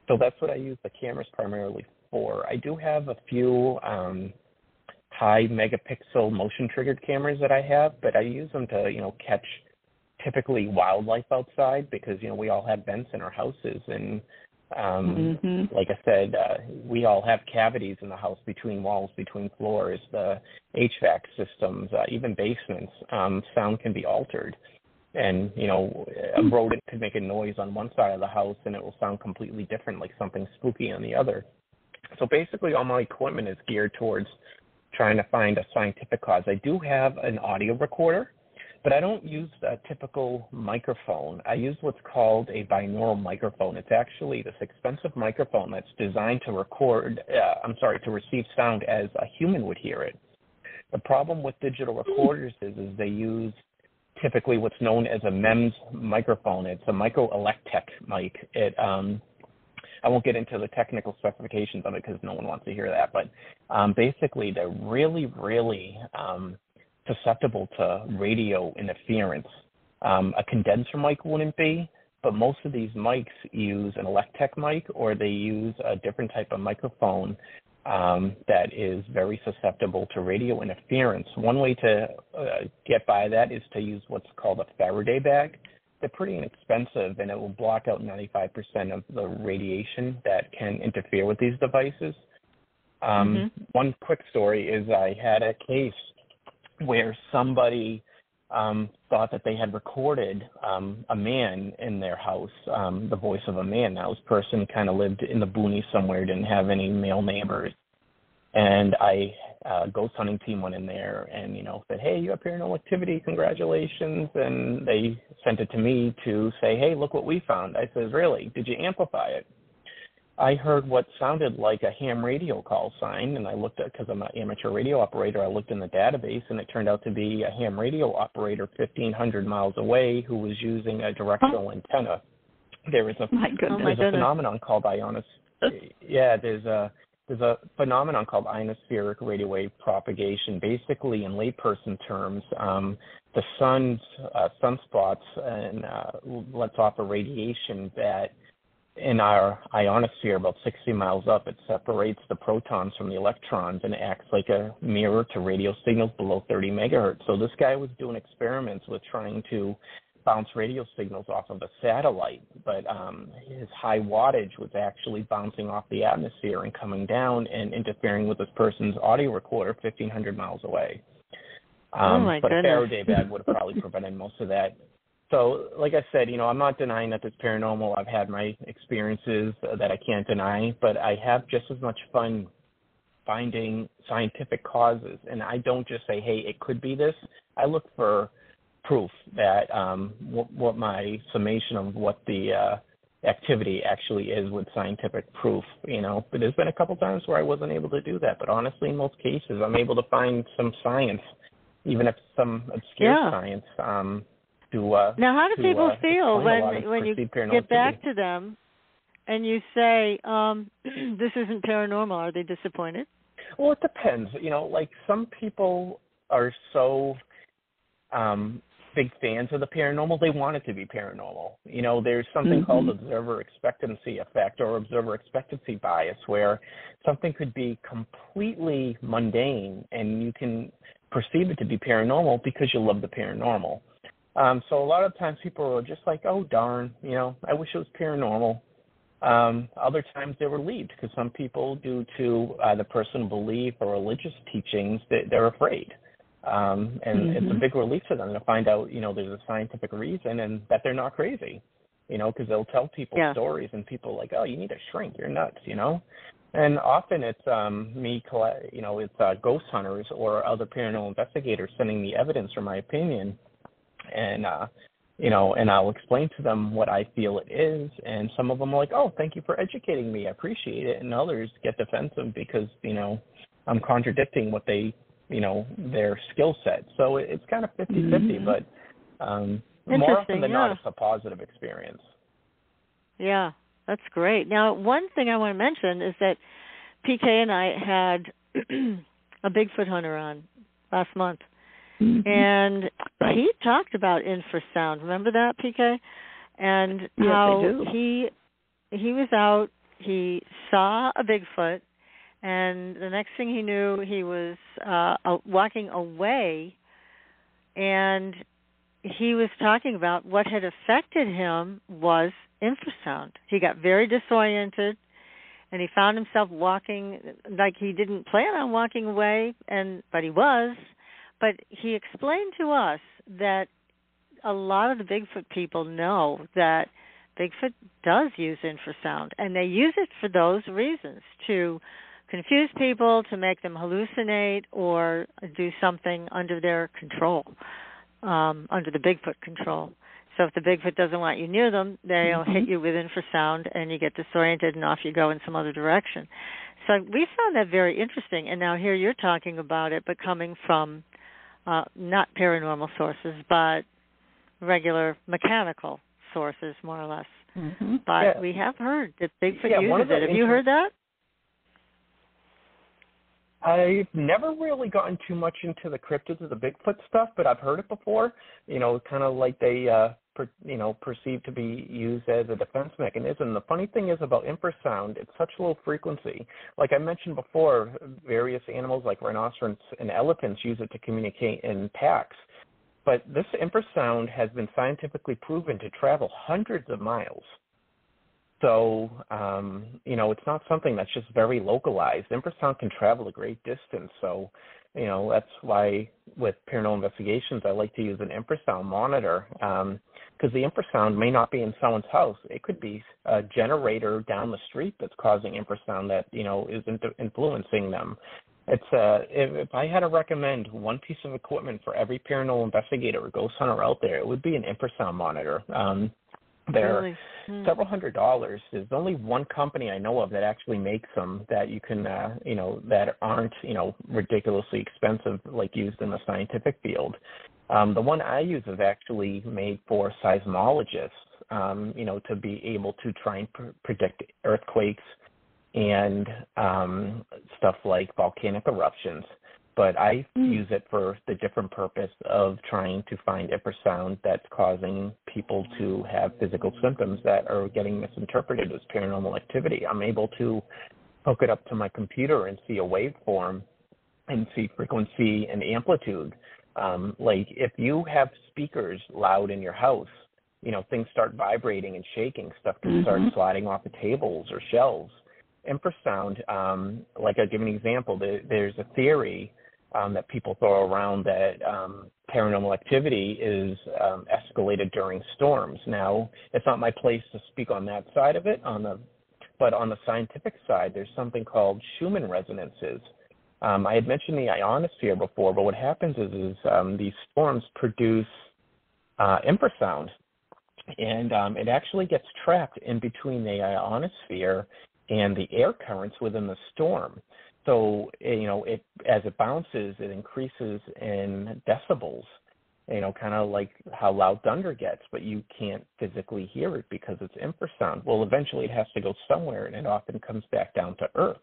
So that's what I use the cameras primarily for. I do have a few high megapixel motion triggered cameras that I have, but I use them to, catch typically wildlife outside because, we all have vents in our houses and like I said, we all have cavities in the house between walls, between floors, the HVAC systems, even basements. Sound can be altered. And, a rodent could make a noise on one side of the house and it will sound completely different, like something spooky on the other. So basically all my equipment is geared towards trying to find a scientific cause. I do have an audio recorder But I don't use a typical microphone. I use what's called a binaural microphone. It's actually this expensive microphone that's designed to to receive sound as a human would hear it. The problem with digital recorders is they use typically what's known as a MEMS microphone. It's a microelectech mic. I won't get into the technical specifications of it because no one wants to hear that, but basically they're really, really susceptible to radio interference. A condenser mic wouldn't be, but most of these mics use an electech mic, or they use a different type of microphone that is very susceptible to radio interference. One way to get by that is to use what's called a Faraday bag. They're pretty inexpensive, and it will block out 95% of the radiation that can interfere with these devices. One quick story is I had a case where somebody thought that they had recorded a man in their house, the voice of a man. Now, this person kind of lived in the boonies somewhere, didn't have any male neighbors. And ghost hunting team went in there and, said, hey, you have paranormal activity, congratulations. And they sent it to me to say, hey, look what we found. I says, really? Did you amplify it? I heard what sounded like a ham radio call sign, and I looked at, because I'm an amateur radio operator, I looked in the database, and it turned out to be a ham radio operator 1,500 miles away who was using a directional antenna. There is a phenomenon called there's a phenomenon called ionospheric radio wave propagation. Basically, in layperson terms, the sun's sunspots lets off a radiation that in our ionosphere about 60 miles up, it separates the protons from the electrons and acts like a mirror to radio signals below 30 megahertz. So this guy was doing experiments with trying to bounce radio signals off of a satellite, but his high wattage was actually bouncing off the atmosphere and coming down and interfering with this person's audio recorder 1,500 miles away. But a Faraday bag would have probably prevented most of that. So, like I said, I'm not denying that it's paranormal. I've had my experiences that I can't deny, but I have just as much fun finding scientific causes. And I don't just say, hey, it could be this. I look for proof that what my summation of what the activity actually is with scientific proof, But there's been a couple times where I wasn't able to do that. But honestly, in most cases, I'm able to find some science, even if some obscure science. Now, how do people feel when you get back to them and you say, this isn't paranormal? Are they disappointed? Well, it depends. Like some people are so big fans of the paranormal, they want it to be paranormal. There's something called observer expectancy effect or observer expectancy bias, where something could be completely mundane and you can perceive it to be paranormal because you love the paranormal. So a lot of times people are just like, oh, darn, I wish it was paranormal. Other times they're relieved because some people, due to either personal belief or religious teachings, they're afraid. And it's a big relief for them to find out, there's a scientific reason and that they're not crazy, because they'll tell people stories and people are like, oh, you need to shrink, you're nuts, And often it's it's ghost hunters or other paranormal investigators sending me evidence for my opinion. And, and I'll explain to them what I feel it is. And some of them are like, oh, thank you for educating me. I appreciate it. And others get defensive because, I'm contradicting what they, their skill set. So it's kind of 50-50, but more often than not, it's a positive experience. Yeah, that's great. Now, one thing I want to mention is that PK and I had a Bigfoot hunter on last month. And he talked about infrasound. Remember that, PK? And how he was out, he saw a Bigfoot, and the next thing he knew, he was walking away, and he was talking about what had affected him was infrasound. He got very disoriented, and he found himself walking like he didn't plan on walking away, but he was. But he explained to us that a lot of the Bigfoot people know that Bigfoot does use infrasound, and they use it for those reasons, to confuse people, to make them hallucinate, or do something under their control. under the Bigfoot control. So if the Bigfoot doesn't want you near them, they'll hit you with infrasound, and you get disoriented, and off you go in some other direction. So we found that very interesting. And now here you're talking about it, but coming from not paranormal sources, but regular mechanical sources, more or less. But we have heard that Bigfoot uses it. Have you heard that? I've never really gotten too much into the cryptids of the Bigfoot stuff, but I've heard it before. Kind of like they, perceived to be used as a defense mechanism. The funny thing is about infrasound, it's such low frequency. Like I mentioned before, various animals like rhinoceroses and elephants use it to communicate in packs. But this infrasound has been scientifically proven to travel hundreds of miles. So, it's not something that's just very localized. Infrasound can travel a great distance. So, that's why with paranormal investigations, I like to use an infrasound monitor because the infrasound may not be in someone's house. It could be a generator down the street that's causing infrasound that, is influencing them. It's if I had to recommend one piece of equipment for every paranormal investigator or ghost hunter out there, it would be an infrasound monitor. They're several $100s. There's only one company I know of that actually makes them that you can, that aren't, ridiculously expensive like used in the scientific field. The one I use is actually made for seismologists, to be able to try and predict earthquakes and stuff like volcanic eruptions. But I use it for the different purpose of trying to find infrasound that's causing people to have physical symptoms that are getting misinterpreted as paranormal activity. I'm able to hook it up to my computer and see a waveform and see frequency and amplitude. Like if you have speakers loud in your house, things start vibrating and shaking. Stuff can start sliding off the tables or shelves. Infrasound, like I'll give an example. There's a theory that people throw around that paranormal activity is escalated during storms. Now, it's not my place to speak on that side of it, but on the scientific side, there's something called Schumann resonances. I had mentioned the ionosphere before, but what happens is these storms produce infrasound, and it actually gets trapped in between the ionosphere and the air currents within the storm. So, it as it bounces, it increases in decibels, kind of like how loud thunder gets, but you can't physically hear it because it's infrasound. Well, eventually it has to go somewhere, and it often comes back down to Earth.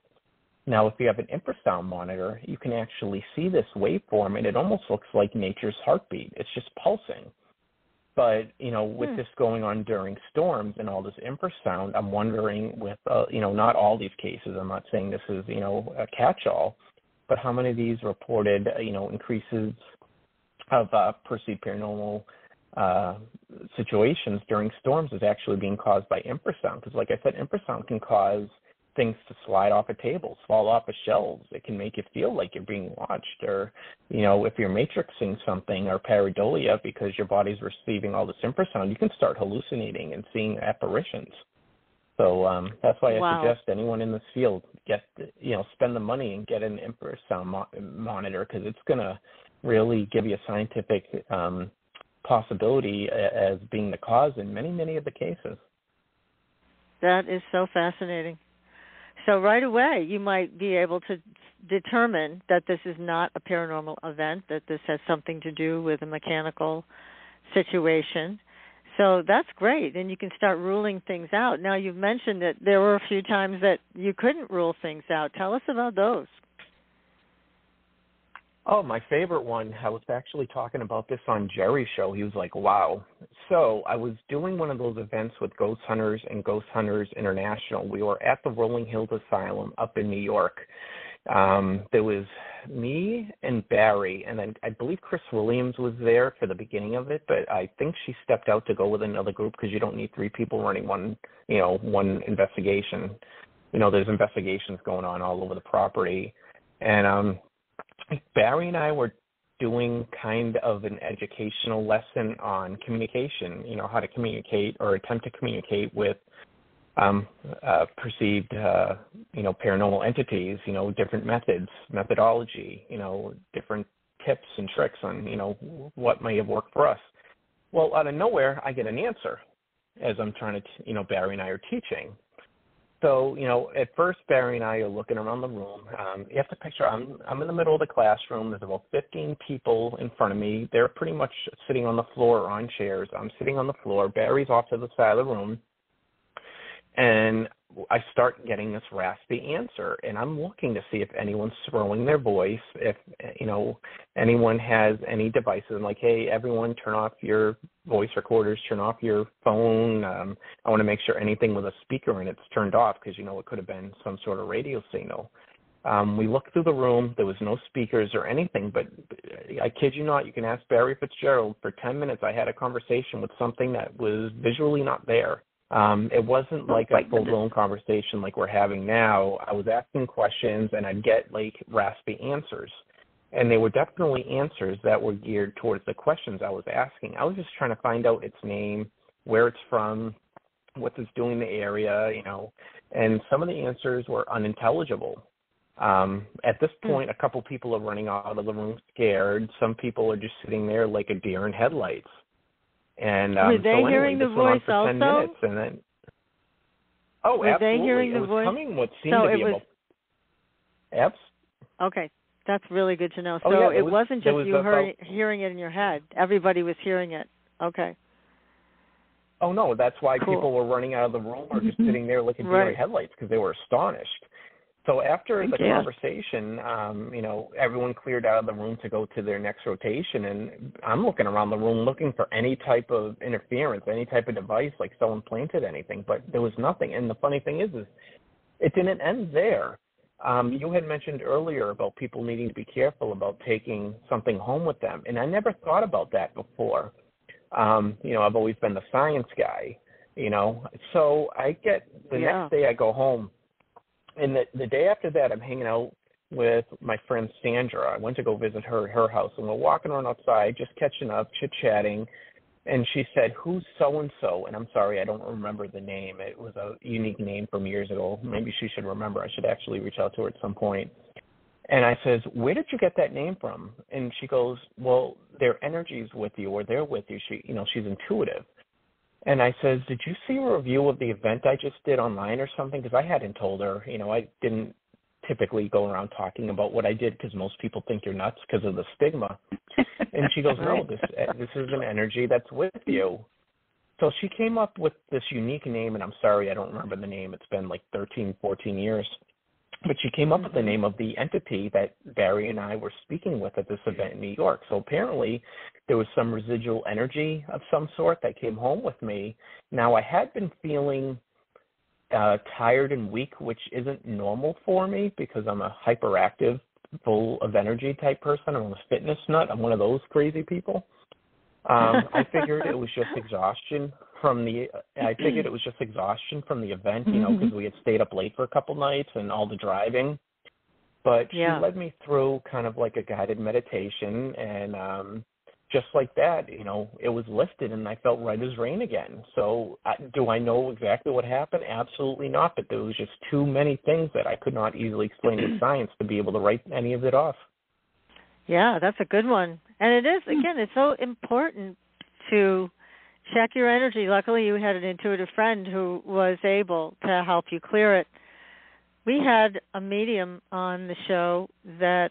Now, if you have an infrasound monitor, you can actually see this waveform, and it almost looks like nature's heartbeat. It's just pulsing. But, with this going on during storms and all this infrasound, I'm wondering with, not all these cases, I'm not saying this is, a catch-all, but how many of these reported, increases of perceived paranormal situations during storms is actually being caused by infrasound? Because like I said, infrasound can cause things to slide off of tables, fall off of shelves. It can make you feel like you're being watched, or, if you're matrixing something, or pareidolia, because your body's receiving all this infrasound, you can start hallucinating and seeing apparitions. So that's why I suggest anyone in this field spend the money and get an infrasound monitor, because it's going to really give you a scientific possibility as being the cause in many, many of the cases. That is so fascinating. So right away, you might be able to determine that this is not a paranormal event, that this has something to do with a mechanical situation. So that's great, and you can start ruling things out. Now, you've mentioned that there were a few times that you couldn't rule things out. Tell us about those. Oh, my favorite one, I was actually talking about this on Jerry's show. He was like, wow. So I was doing one of those events with Ghost Hunters and Ghost Hunters International. We were at the Rolling Hills Asylum up in New York. There was me and Barry, and then I believe Chris Williams was there for the beginning of it, but I think she stepped out to go with another group because you don't need three people running one investigation. There's investigations going on all over the property. And Barry and I were doing kind of an educational lesson on communication, how to communicate or attempt to communicate with perceived, paranormal entities, different methods, methodology, different tips and tricks on, what may have worked for us. Well, out of nowhere, I get an answer as I'm trying to, Barry and I are teaching. So, at first, Barry and I are looking around the room. You have to picture, I'm in the middle of the classroom. There's about 15 people in front of me. They're pretty much sitting on the floor or on chairs. I'm sitting on the floor. Barry's off to the side of the room. And I start getting this raspy answer, and I'm looking to see if anyone's throwing their voice, if, anyone has any devices. I'm like, hey, everyone, turn off your voice recorders, turn off your phone. I want to make sure anything with a speaker in it's turned off because, it could have been some sort of radio signal. We looked through the room. There was no speakers or anything, but I kid you not, you can ask Barry Fitzgerald. For 10 minutes, I had a conversation with something that was visually not there. It wasn't like a full-blown conversation like we're having now. I was asking questions, and I'd get, raspy answers. And they were definitely answers that were geared towards the questions I was asking. I was just trying to find out its name, where it's from, what it's doing in the area, and some of the answers were unintelligible. At this point, a couple people are running out of the room scared. Some people are just sitting there like a deer in headlights. And were they hearing the voice for 10 also? Minutes, and then, were absolutely. They hearing the it was voice? coming what seemed to be about. Yep. Okay, that's really good to know. Oh, so yeah, it wasn't just you hearing it in your head. Everybody was hearing it. Okay. Oh, no, that's why Cool. people were running out of the room or just sitting there like a deer in headlights because they were astonished. So after the conversation, everyone cleared out of the room to go to their next rotation, and I'm looking around the room looking for any type of interference, any type of device, like someone planted anything, but there was nothing. And the funny thing is it didn't end there. You had mentioned earlier about people needing to be careful about taking something home with them, and I never thought about that before. I've always been the science guy, So I get next day I go home. And the day after that, I'm hanging out with my friend Sandra. I went to go visit her house, and we're walking around outside, just catching up, chit-chatting. And she said, who's so-and-so? And I'm sorry, I don't remember the name. It was a unique name from years ago. Maybe she should remember. I should actually reach out to her at some point. And I says, where did you get that name from? And she goes, well, their energy's with you, or they're with you. She's intuitive. And I says, did you see a review of the event I just did online or something? Because I hadn't told her. I didn't typically go around talking about what I did because most people think you're nuts because of the stigma. And she goes, no, this is an energy that's with you. So she came up with this unique name, and I'm sorry, I don't remember the name. It's been like 13, 14 years. But she came up with the name of the entity that Barry and I were speaking with at this event in New York. So apparently there was some residual energy of some sort that came home with me. Now, I had been feeling tired and weak, which isn't normal for me because I'm a hyperactive, full of energy type person. I'm a fitness nut. I'm one of those crazy people. I figured it was just exhaustion from the event, because we had stayed up late for a couple nights and all the driving. But she led me through kind of like a guided meditation, and just like that, it was lifted, and I felt right as rain again. So do I know exactly what happened? Absolutely not, but there was just too many things that I could not easily explain with science to be able to write any of it off. Yeah, that's a good one. And it is, again, it's so important to check your energy. Luckily, you had an intuitive friend who was able to help you clear it. We had a medium on the show that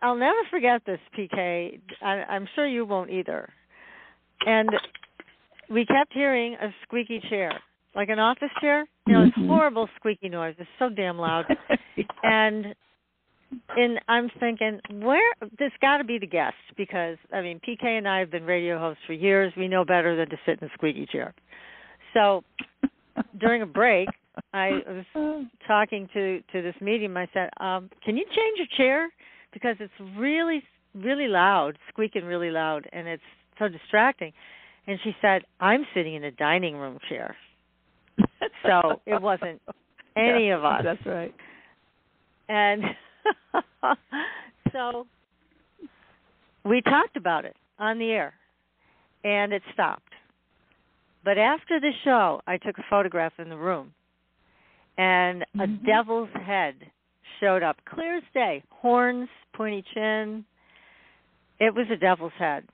I'll never forget this, PK. I'm sure you won't either. And we kept hearing a squeaky chair, like an office chair. It's horrible squeaky noise. It's so damn loud. And I'm thinking, this got to be the guest, because, PK and I have been radio hosts for years. We know better than to sit in a squeaky chair. So during a break, I was talking to this medium. I said, can you change your chair? Because it's really, really loud, squeaking really loud, and it's so distracting. And she said, I'm sitting in a dining room chair. So it wasn't any of us. That's right. And so we talked about it on the air, and it stopped. But after the show, I took a photograph in the room, and a devil's head showed up clear as day. Horns, pointy chin. It was a devil's head.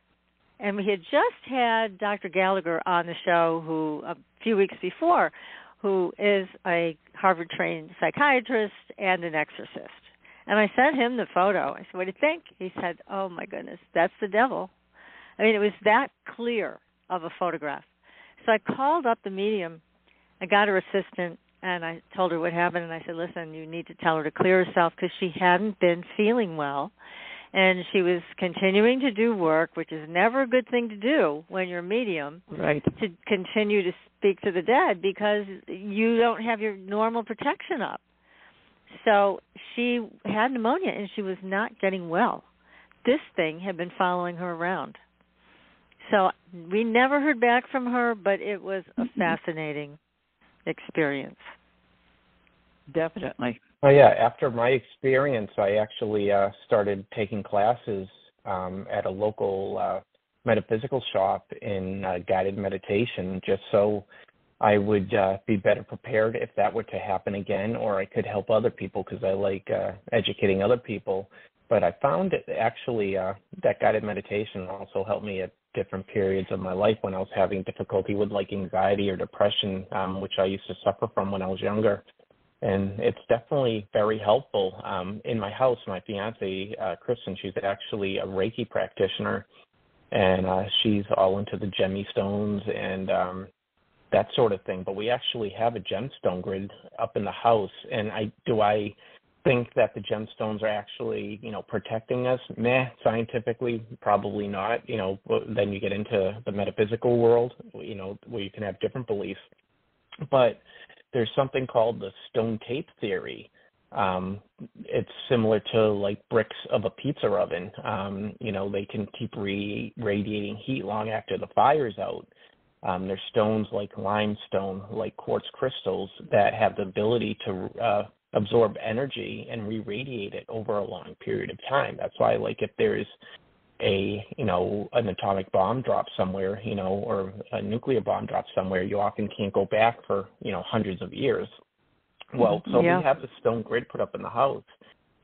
And we had just had Dr. Gallagher on the show, who a few weeks before, who is a Harvard-trained psychiatrist and an exorcist. And I sent him the photo. I said, what do you think? He said, oh, my goodness, that's the devil. I mean, it was that clear of a photograph. So I called up the medium. I got her assistant, and I told her what happened. And I said, listen, you need to tell her to clear herself because she hadn't been feeling well. And she was continuing to do work, which is never a good thing to do when you're a medium, right? To continue to speak to the dead because you don't have your normal protection up. So she had pneumonia, and she was not getting well. This thing had been following her around. So we never heard back from her, but it was a fascinating experience. Definitely. Oh, yeah. After my experience, I actually started taking classes at a local metaphysical shop in guided meditation just so I would be better prepared if that were to happen again, or I could help other people because I like educating other people. But I found it actually that guided meditation also helped me at different periods of my life when I was having difficulty with like anxiety or depression, which I used to suffer from when I was younger. And it's definitely very helpful. In my house, my fiance, Kristen, she's actually a Reiki practitioner, and she's all into the gemstones and that sort of thing. But we actually have a gemstone grid up in the house, and I think that the gemstones are actually, protecting us? Scientifically, probably not. Then you get into the metaphysical world, where you can have different beliefs. But there's something called the stone tape theory. It's similar to like bricks of a pizza oven. They can keep radiating heat long after the fire's out. There's stones like limestone, like quartz crystals that have the ability to absorb energy and re-radiate it over a long period of time. That's why, like, if there's an atomic bomb drops somewhere, or a nuclear bomb drops somewhere, you often can't go back for, hundreds of years. Well, so we have the stone grid put up in the house,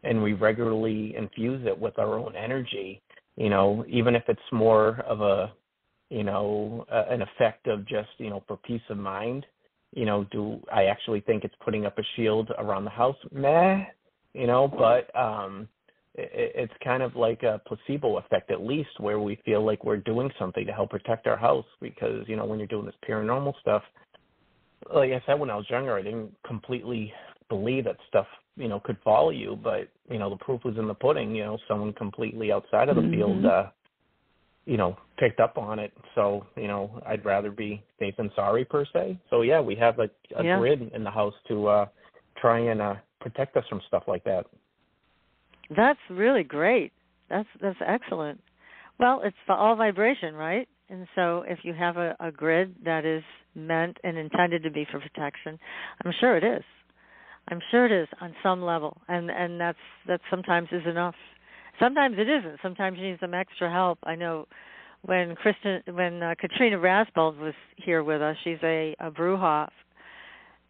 and we regularly infuse it with our own energy, even if it's more of an effect of just, for peace of mind. Do I actually think it's putting up a shield around the house? But it's kind of like a placebo effect, at least, where we feel like we're doing something to help protect our house because, when you're doing this paranormal stuff, like I said, when I was younger, I didn't completely believe that stuff, could follow you. But, the proof was in the pudding. Someone completely outside of the field, picked up on it. So, I'd rather be safe than sorry, per se. So, yeah, we have a grid in the house to try and protect us from stuff like that. That's really great. That's excellent. Well, it's all vibration, right? And so if you have a grid that is meant and intended to be for protection, I'm sure it is. I'm sure it is on some level. And that sometimes is enough. Sometimes it isn't. Sometimes you need some extra help. I know when Katrina Rasbold was here with us, she's a Bruja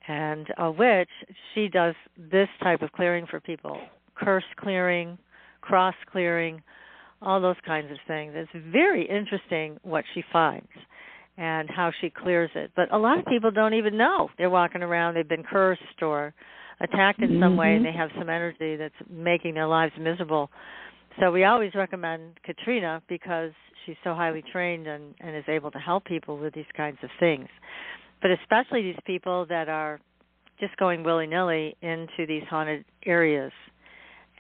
and a witch. She does this type of clearing for people. Curse clearing, cross clearing, all those kinds of things. It's very interesting what she finds and how she clears it. But a lot of people don't even know. They're walking around, they've been cursed or attacked in some way, and they have some energy that's making their lives miserable. So we always recommend Katrina because she's so highly trained and is able to help people with these kinds of things. But especially these people that are just going willy-nilly into these haunted areas.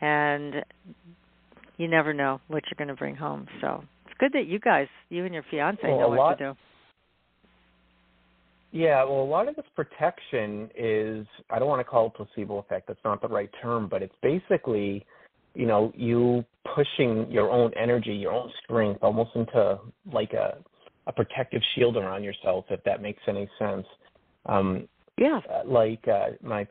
And you never know what you're going to bring home. So it's good that you and your fiance know what to do. Yeah, well, a lot of this protection is, I don't want to call it placebo effect. That's not the right term, but it's basically, you pushing your own energy, your own strength almost into like a protective shield around yourself, if that makes any sense. My fiance's my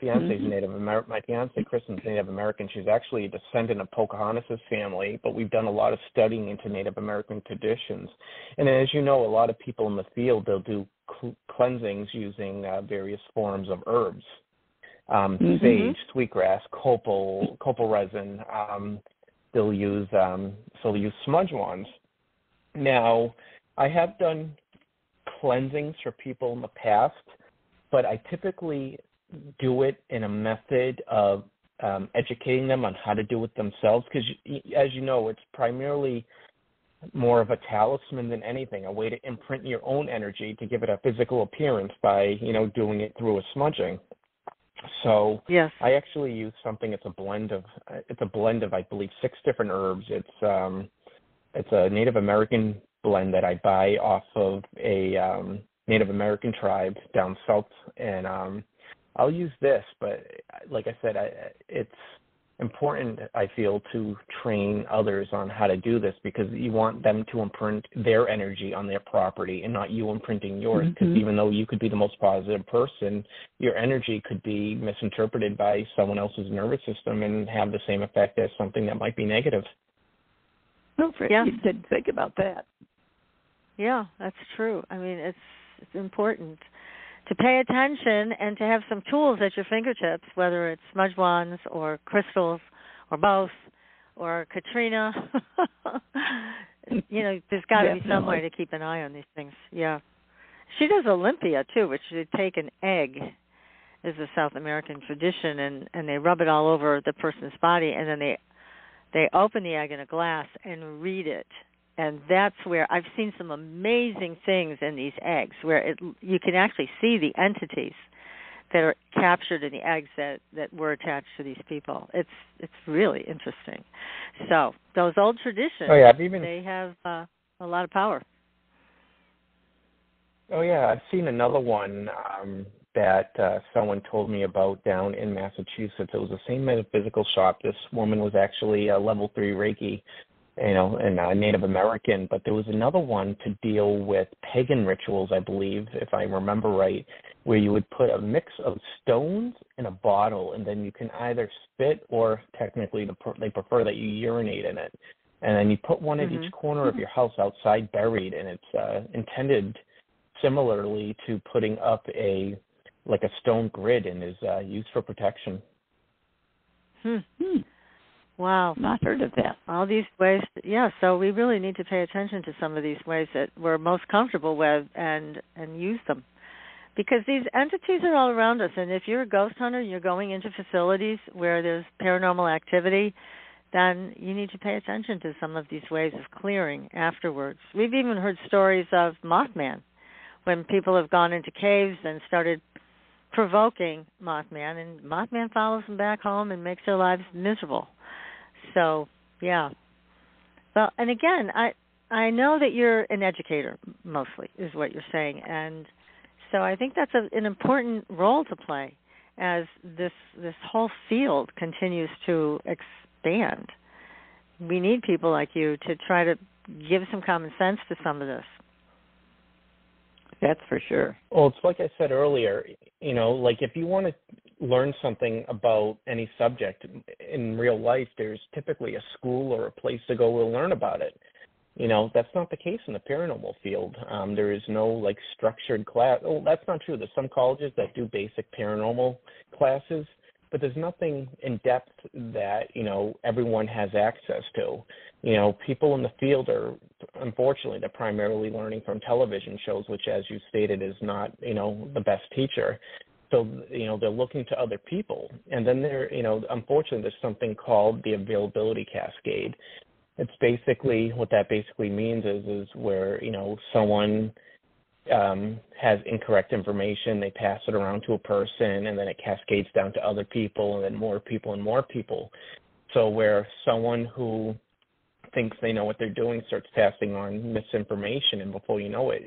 fiance Kristen's Native American. She's actually a descendant of Pocahontas' family, but we've done a lot of studying into Native American traditions. And as you know, a lot of people in the field, they'll do cleansings using various forms of herbs. sage, sweetgrass, copal resin. They'll use smudge wands. Now, I have done cleansings for people in the past, but I typically do it in a method of educating them on how to do it themselves, because, as you know, it's primarily more of a talisman than anything, a way to imprint your own energy to give it a physical appearance by, doing it through a smudging. So yes. I actually use something. It's a blend of I believe 6 different herbs. It's a Native American blend that I buy off of a Native American tribe down south, and I'll use this. But like I said, it's important, I feel, to train others on how to do this, because you want them to imprint their energy on their property and not you imprinting yours, because even though you could be the most positive person, your energy could be misinterpreted by someone else's nervous system and have the same effect as something that might be negative. No, you didn't think about that. Yeah, that's true. I mean, it's important to pay attention and to have some tools at your fingertips, whether it's smudge wands or crystals or both or Katrina. There's got to be some way to keep an eye on these things. Yeah. She does Olympia, too, which they take an egg, is a South American tradition, and they rub it all over the person's body, and then they open the egg in a glass and read it. And that's where I've seen some amazing things in these eggs, where you can actually see the entities that are captured in the eggs that were attached to these people. It's really interesting. So those old traditions, they have a lot of power. Oh, yeah. I've seen another one that someone told me about down in Massachusetts. It was the same metaphysical shop. This woman was actually a level 3 Reiki, and Native American, but there was another one to deal with pagan rituals, I believe, if I remember right, where you would put a mix of stones in a bottle, and then you can either spit or technically they prefer that you urinate in it. And then you put one at each corner of your house outside buried, and it's intended similarly to putting up a stone grid, and is used for protection. Wow. Not heard of that. All these ways, so we really need to pay attention to some of these ways that we're most comfortable with and use them. Because these entities are all around us, and if you're a ghost hunter and you're going into facilities where there's paranormal activity, then you need to pay attention to some of these ways of clearing afterwards. We've even heard stories of Mothman, when people have gone into caves and started provoking Mothman, and Mothman follows them back home and makes their lives miserable. So, yeah. Well, and again, I know that you're an educator, mostly, is what you're saying. And so I think that's an important role to play as this whole field continues to expand. We need people like you to try to give some common sense to some of this. That's for sure. Well, it's like I said earlier, if you want to learn something about any subject in real life, there's typically a school or a place to go to learn about it. That's not the case in the paranormal field. There is no structured class. Oh, that's not true. There's some colleges that do basic paranormal classes, but there's nothing in depth that, everyone has access to. People in the field are, unfortunately, they're primarily learning from television shows, which, as you stated, is not, the best teacher. So, they're looking to other people. And then unfortunately, there's something called the availability cascade. It's basically, what that basically means is where, someone has incorrect information, they pass it around to a person, and then it cascades down to other people, and then more people and more people. So where someone who thinks they know what they're doing starts passing on misinformation, and before you know it,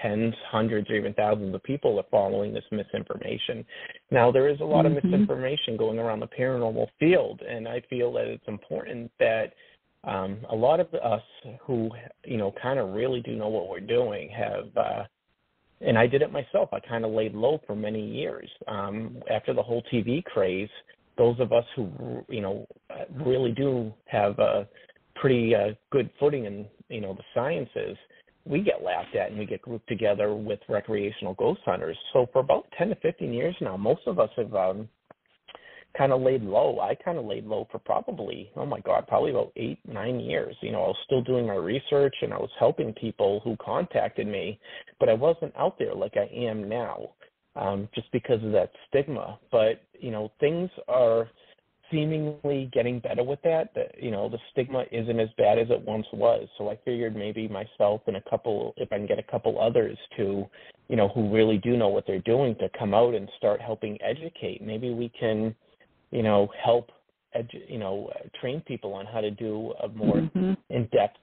tens, hundreds, or even thousands of people are following this misinformation. Now, there is a lot of misinformation going around the paranormal field, and I feel that it's important that a lot of us who, kind of really do know what we're doing have, and I did it myself, I kind of laid low for many years. After the whole TV craze, those of us who, really do have a pretty good footing in, the sciences, we get laughed at and we get grouped together with recreational ghost hunters. So for about 10 to 15 years now, most of us have kind of laid low. I kind of laid low for probably about 8-9 years. I was still doing my research and I was helping people who contacted me, but I wasn't out there like I am now, just because of that stigma. But, things are seemingly getting better with that. The stigma isn't as bad as it once was. So I figured maybe myself and if I can get a couple others to, who really do know what they're doing, to come out and start helping educate. Maybe we can, help, train people on how to do a more in-depth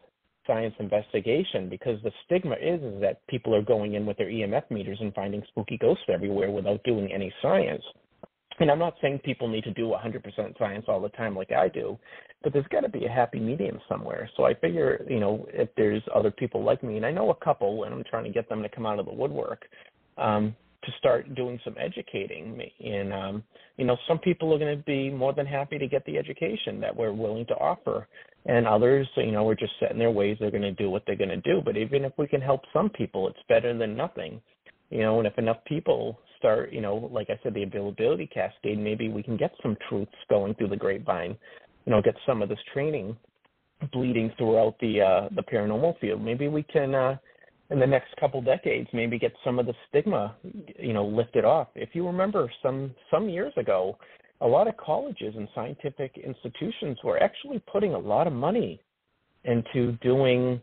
science investigation, because the stigma is that people are going in with their EMF meters and finding spooky ghosts everywhere without doing any science. And I'm not saying people need to do 100% science all the time like I do, but there's got to be a happy medium somewhere. So I figure, if there's other people like me, and I know a couple, and I'm trying to get them to come out of the woodwork, to start doing some educating. And, some people are going to be more than happy to get the education that we're willing to offer. And others, are just set in their ways. They're going to do what they're going to do. But even if we can help some people, it's better than nothing. And if enough people start, like I said, the availability cascade, maybe we can get some truths going through the grapevine, get some of this training bleeding throughout the paranormal field. Maybe we can, in the next couple decades, maybe get some of the stigma, lifted off. If you remember some years ago, a lot of colleges and scientific institutions were actually putting a lot of money into doing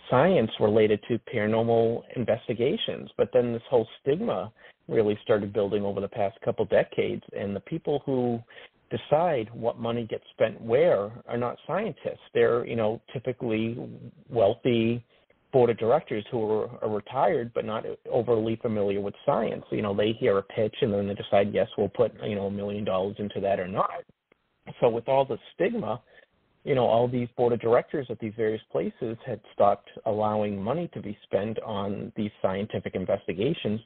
science related to paranormal investigations. But then this whole stigma really started building over the past couple decades, and the people who decide what money gets spent where are not scientists. They're, typically wealthy board of directors who are retired but not overly familiar with science. They hear a pitch and then they decide, yes, we'll put, $1 million into that or not. So with all the stigma, all these board of directors at these various places had stopped allowing money to be spent on these scientific investigations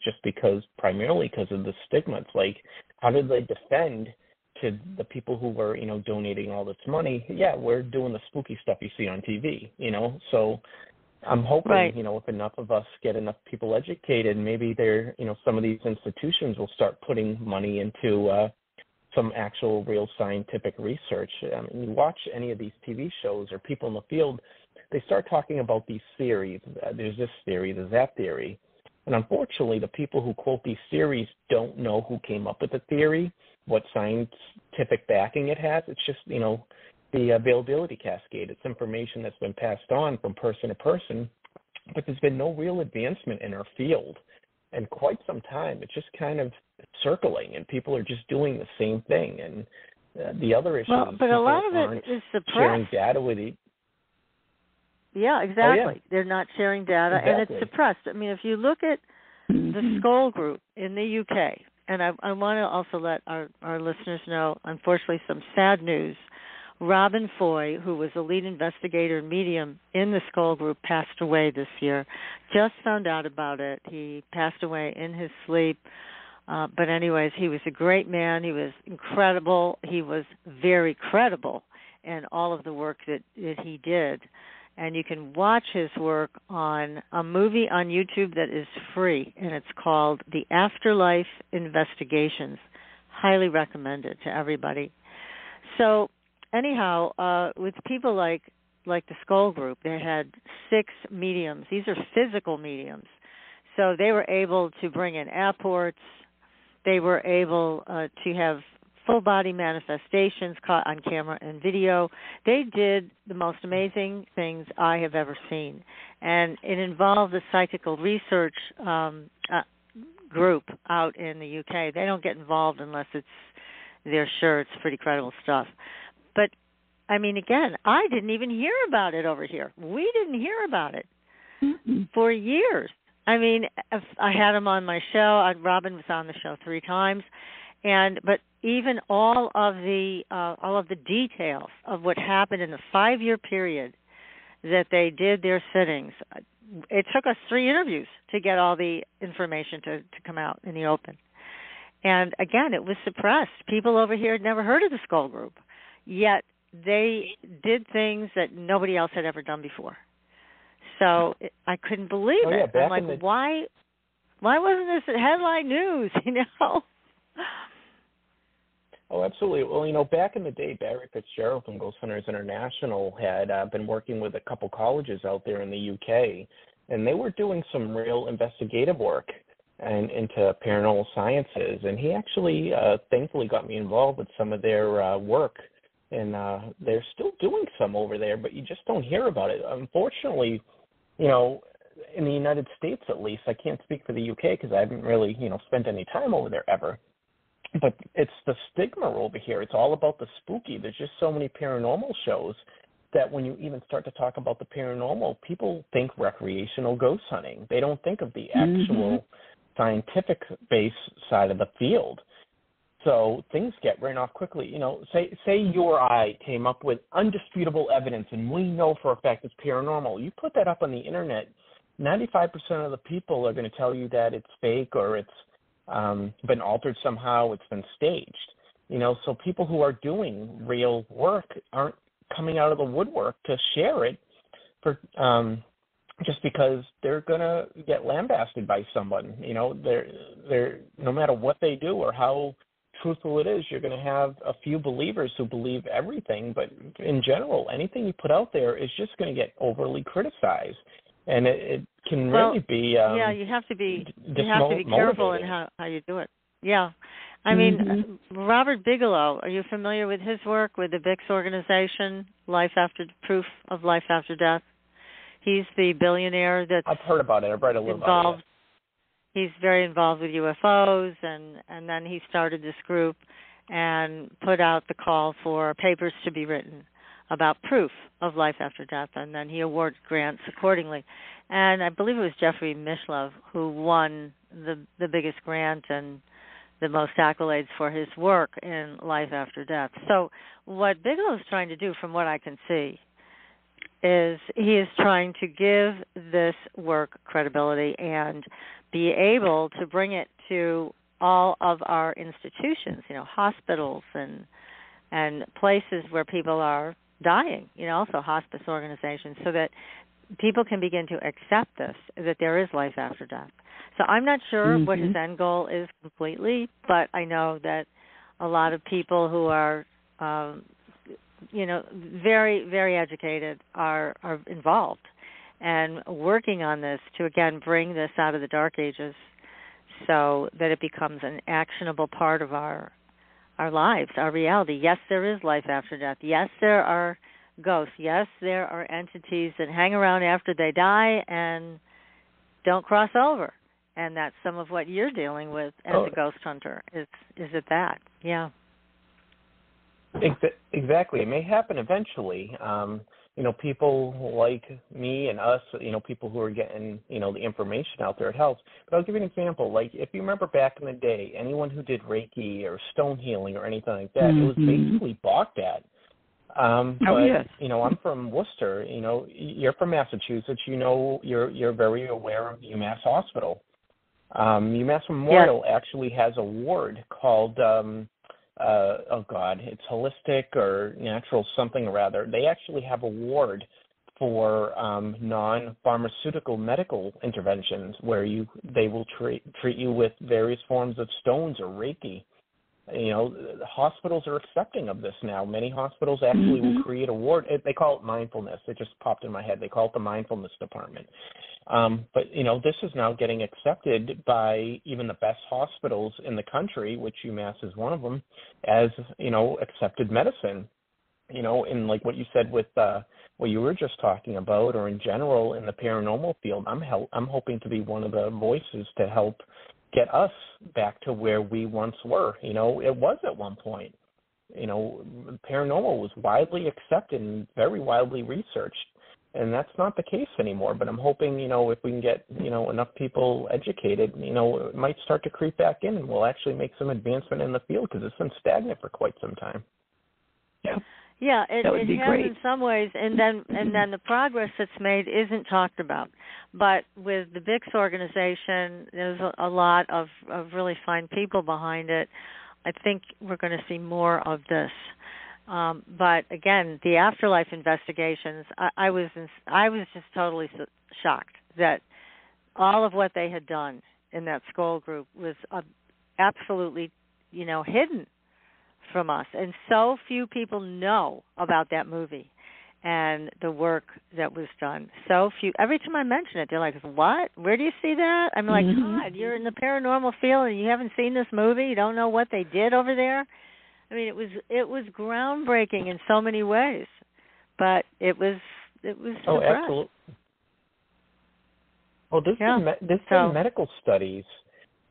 primarily because of the stigma. It's like, how did they defend to the people who were, donating all this money? Yeah, we're doing the spooky stuff you see on TV, So I'm hoping, right. If enough of us get enough people educated, maybe some of these institutions will start putting money into some actual real scientific research. You watch any of these TV shows or people in the field, they start talking about these theories. There's this theory, there's that theory. And unfortunately, the people who quote these theories don't know who came up with the theory, what scientific backing it has. It's just, the availability cascade. It's information that's been passed on from person to person, but there's been no real advancement in our field in quite some time. It's just kind of circling, and people are just doing the same thing. And the other issue is but a lot of it is suppressed. Sharing data with each. Yeah, exactly. Oh, yeah. They're not sharing data, exactly. And it's suppressed. I mean, if you look at the Skull Group in the UK, and I want to also let our listeners know, unfortunately, some sad news. Robin Foy, who was a lead investigator and medium in the Skull Group, passed away this year. Just found out about it. He passed away in his sleep. But anyways, he was a great man. He was incredible. He was very credible in all of the work that he did. And you can watch his work on a movie on YouTube that is free, and it's called The Afterlife Investigations. Highly recommended to everybody. So anyhow, with people like the Skull Group, they had 6 mediums. These are physical mediums. So they were able to bring in apports. They were able to have full-body manifestations caught on camera and video. They did the most amazing things I have ever seen. And it involved the psychical research group out in the UK. They don't get involved unless they're sure it's pretty credible stuff. But, I mean, again, I didn't even hear about it over here. We didn't hear about it for years. I mean, I had him on my show. Robin was on the show 3 times. But even all of the details of what happened in the 5-year period that they did their sittings, it took us 3 interviews to get all the information to come out in the open. And again, it was suppressed. People over here had never heard of the Skull Group, yet they did things that nobody else had ever done before. So I couldn't believe it. I'm like, why wasn't this headline news? Oh, absolutely. Well, back in the day, Barry Fitzgerald from Ghosthunters International had been working with a couple colleges out there in the UK, and they were doing some real investigative work and into paranormal sciences. And he actually, thankfully, got me involved with some of their work. And they're still doing some over there, but you just don't hear about it. Unfortunately, in the United States at least, I can't speak for the UK because I haven't really, spent any time over there ever. But it's the stigma over here. It's all about the spooky. There's just so many paranormal shows that when you even start to talk about the paranormal, people think recreational ghost hunting. They don't think of the actual scientific base side of the field. So things get written off quickly. Say you or I came up with undisputable evidence and we know for a fact it's paranormal. You put that up on the internet, 95% of the people are going to tell you that it's fake or it's been altered somehow, it's been staged. So people who are doing real work aren't coming out of the woodwork to share it for just because they're going to get lambasted by someone. They're no matter what they do or how truthful it is, you're going to have a few believers who believe everything, but in general, anything you put out there is just going to get overly criticized. And it can really be you have to be careful in how you do it. Yeah. I mean, Robert Bigelow, are you familiar with his work with the VIX organization, Proof of Life After Death? He's the billionaire that's I've heard about it. I've read a little about it. He's very involved with UFOs, and then he started this group and put out the call for papers to be written about proof of life after death, and then he awarded grants accordingly. And I believe it was Jeffrey Mishlove who won the biggest grant and the most accolades for his work in life after death. So what Bigelow is trying to do, from what I can see, is he is trying to give this work credibility and be able to bring it to all of our institutions, hospitals and places where people are dying, also hospice organizations, so that people can begin to accept this, that there is life after death. So I'm not sure what his end goal is completely, but I know that a lot of people who are, very, very educated are involved and working on this to, again, bring this out of the dark ages so that it becomes an actionable part of our lives, our reality. Yes, there is life after death. Yes, there are ghosts. Yes, there are entities that hang around after they die and don't cross over. And that's some of what you're dealing with as a ghost hunter. Is it that? Yeah. Exactly. It may happen eventually. People like me and us, people who are getting, the information out there, it helps. But I'll give you an example. Like, if you remember back in the day, anyone who did Reiki or stone healing or anything like that, it was basically balked at. Yes. I'm from Worcester. You're from Massachusetts. You're very aware of UMass Hospital. UMass Memorial actually has a ward called it's holistic or natural something or other. They actually have a ward for non-pharmaceutical medical interventions where they will treat you with various forms of stones or Reiki. Hospitals are accepting of this now. Many hospitals actually will create a ward. They call it mindfulness. It just popped in my head. They call it the mindfulness department. But this is now getting accepted by even the best hospitals in the country, which UMass is one of them, as, accepted medicine. And like what you said with what you were just talking about, or in general in the paranormal field, I'm hoping to be one of the voices to help get us back to where we once were. It was at one point. Paranormal was widely accepted and very widely researched. And that's not the case anymore. But I'm hoping, if we can get, enough people educated, it might start to creep back in and we'll actually make some advancement in the field because it's been stagnant for quite some time. Yeah, it has great. in some ways, and then the progress that's made isn't talked about. But with the VIX organization, there's a lot of really fine people behind it. I think we're going to see more of this. But again, the afterlife investigations, I was just totally shocked that all of what they had done in that Skoll group was absolutely, hidden from us. And so few people know about that movie and the work that was done. So few. Every time I mention it, they're like, what? Where do you see that? I'm like, God, you're in the paranormal field and you haven't seen this movie? You don't know what they did over there? I mean, it was groundbreaking in so many ways, but it was suppressed. Absolutely. Well, there's been medical studies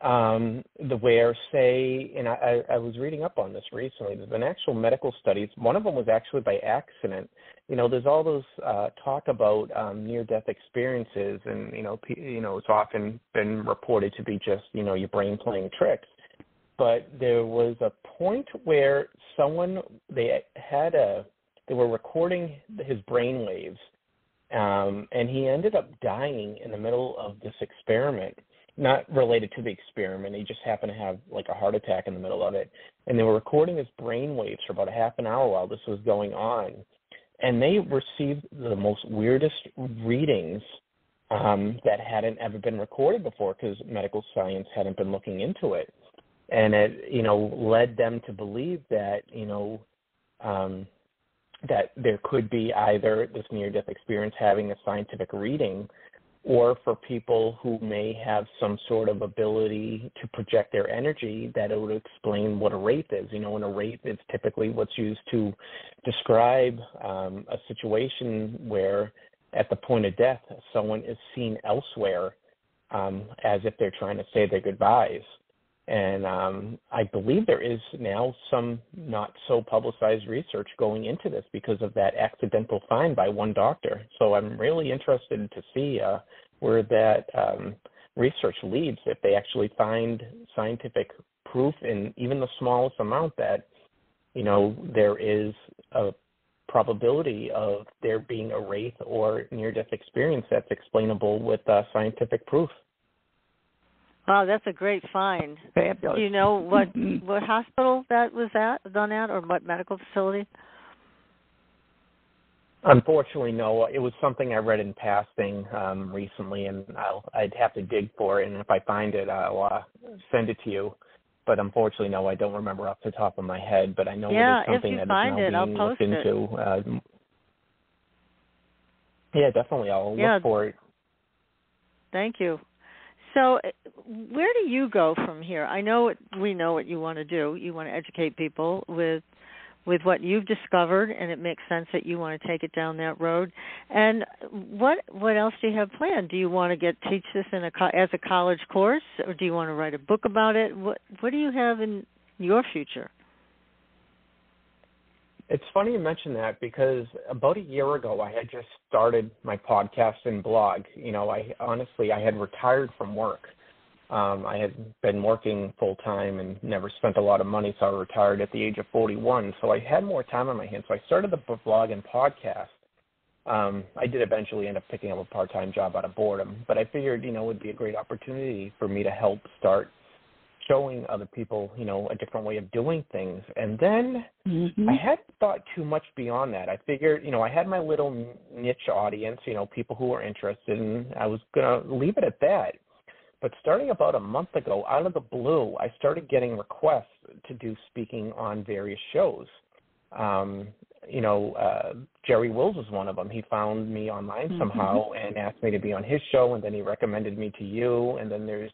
where, say, and I was reading up on this recently. There's been actual medical studies. One of them was actually by accident. There's all those talk about near-death experiences, and it's often been reported to be just your brain playing tricks. But there was a point where they were recording his brain waves, and he ended up dying in the middle of this experiment. Not related to the experiment. He just happened to have like a heart attack in the middle of it. And they were recording his brain waves for about a half an hour while this was going on. And they received the most weirdest readings that hadn't ever been recorded before because medical science hadn't been looking into it. And it, led them to believe that, that there could be either this near-death experience having a scientific reading, or for people who may have some sort of ability to project their energy, that it would explain what a wraith is. And a wraith is typically what's used to describe a situation where at the point of death, someone is seen elsewhere as if they're trying to say their goodbyes. And I believe there is now some not so publicized research going into this because of that accidental find by one doctor. So I'm really interested to see where that research leads, if they actually find scientific proof in even the smallest amount that, there is a probability of there being a wraith or near-death experience that's explainable with scientific proof. Wow, that's a great find. Fabulous. Do you know what hospital that was done at, or what medical facility? Unfortunately, no. It was something I read in passing recently, and I'd have to dig for it. And if I find it, I'll send it to you. But unfortunately, no, I don't remember off the top of my head. But I know it is something that is now being looked into. Yeah, definitely. I'll look for it. Thank you. So where do you go from here? We know what you want to do. You want to educate people with what you've discovered, and it makes sense that you want to take it down that road. And what else do you have planned? Do you want to teach this as a college course, or do you want to write a book about it? What do you have in your future? It's funny you mention that, because about a year ago I had just started my podcast and blog. I had retired from work. I had been working full-time and never spent a lot of money, so I retired at the age of 41. So I had more time on my hands. So I started the blog and podcast. I did eventually end up picking up a part-time job out of boredom, but I figured, it would be a great opportunity for me to help start showing other people, a different way of doing things. And then I hadn't thought too much beyond that. I figured, I had my little niche audience, people who were interested, and I was going to leave it at that. But starting about a month ago, out of the blue, I started getting requests to do speaking on various shows. Jerry Wills was one of them. He found me online somehow and asked me to be on his show, and then he recommended me to you. And then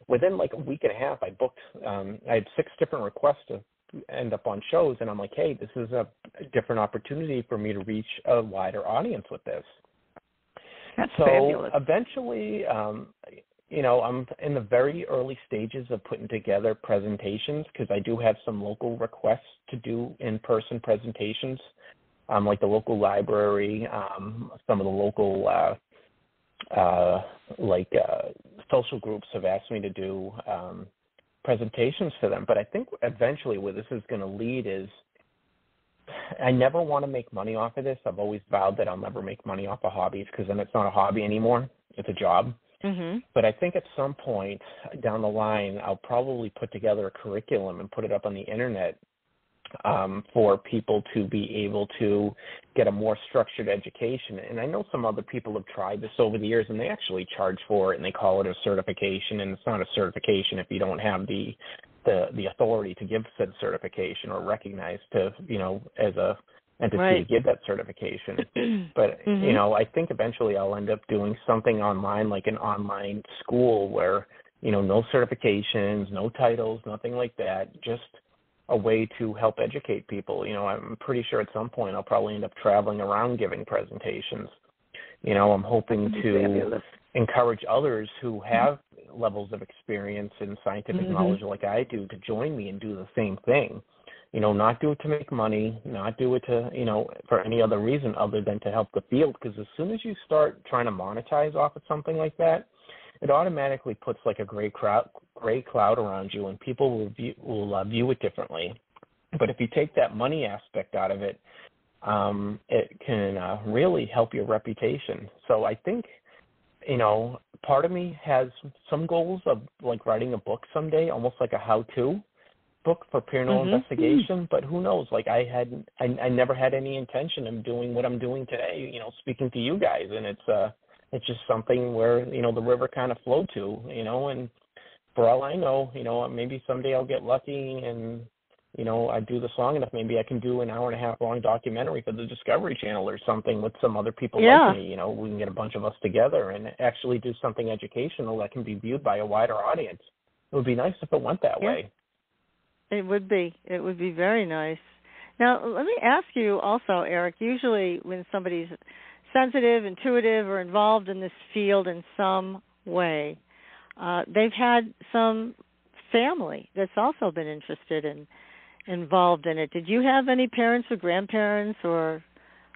within like a week and a half, I booked, I had 6 different requests to end up on shows, and I'm like, hey, this is a different opportunity for me to reach a wider audience with this. That's so fabulous. Eventually, I'm in the very early stages of putting together presentations, because I do have some local requests to do in-person presentations, like the local library, some of the local social groups have asked me to do presentations for them. But I think eventually where this is going to lead is, I never want to make money off of this. I've always vowed that I'll never make money off of hobbies, because then it's not a hobby anymore. It's a job. But I think at some point down the line, I'll probably put together a curriculum and put it up on the internet for people to be able to get a more structured education. And I know some other people have tried this over the years, and they actually charge for it, and they call it a certification, and it's not a certification if you don't have the the authority to give said certification or recognized to, as a entity to give that certification. But, I think eventually I'll end up doing something online, like an online school where, no certifications, no titles, nothing like that, just a way to help educate people. I'm pretty sure at some point I'll probably end up traveling around giving presentations. I'm hoping to encourage others who have levels of experience and scientific knowledge like I do to join me and do the same thing. Not do it to make money, not do it to, for any other reason other than to help the field. Because as soon as you start trying to monetize off of something like that, it automatically puts like a gray cloud around you, and people will view it differently. But if you take that money aspect out of it, it can really help your reputation. So I think, part of me has some goals of like writing a book someday, almost like a how-to book for paranormal investigation. But who knows? Like I never had any intention of doing what I'm doing today. Speaking to you guys, and it's just something where the river kind of flowed to. And for all I know, maybe someday I'll get lucky and I do this long enough, maybe I can do an 1.5-hour long documentary for the Discovery Channel or something with some other people like me. We can get a bunch of us together and actually do something educational that can be viewed by a wider audience. It would be nice if it went that way. It would be. It would be very nice. Now, let me ask you also, Eric, usually when somebody's sensitive, intuitive, or involved in this field in some way, they've had some family that's also been involved in it. Did you have any parents or grandparents or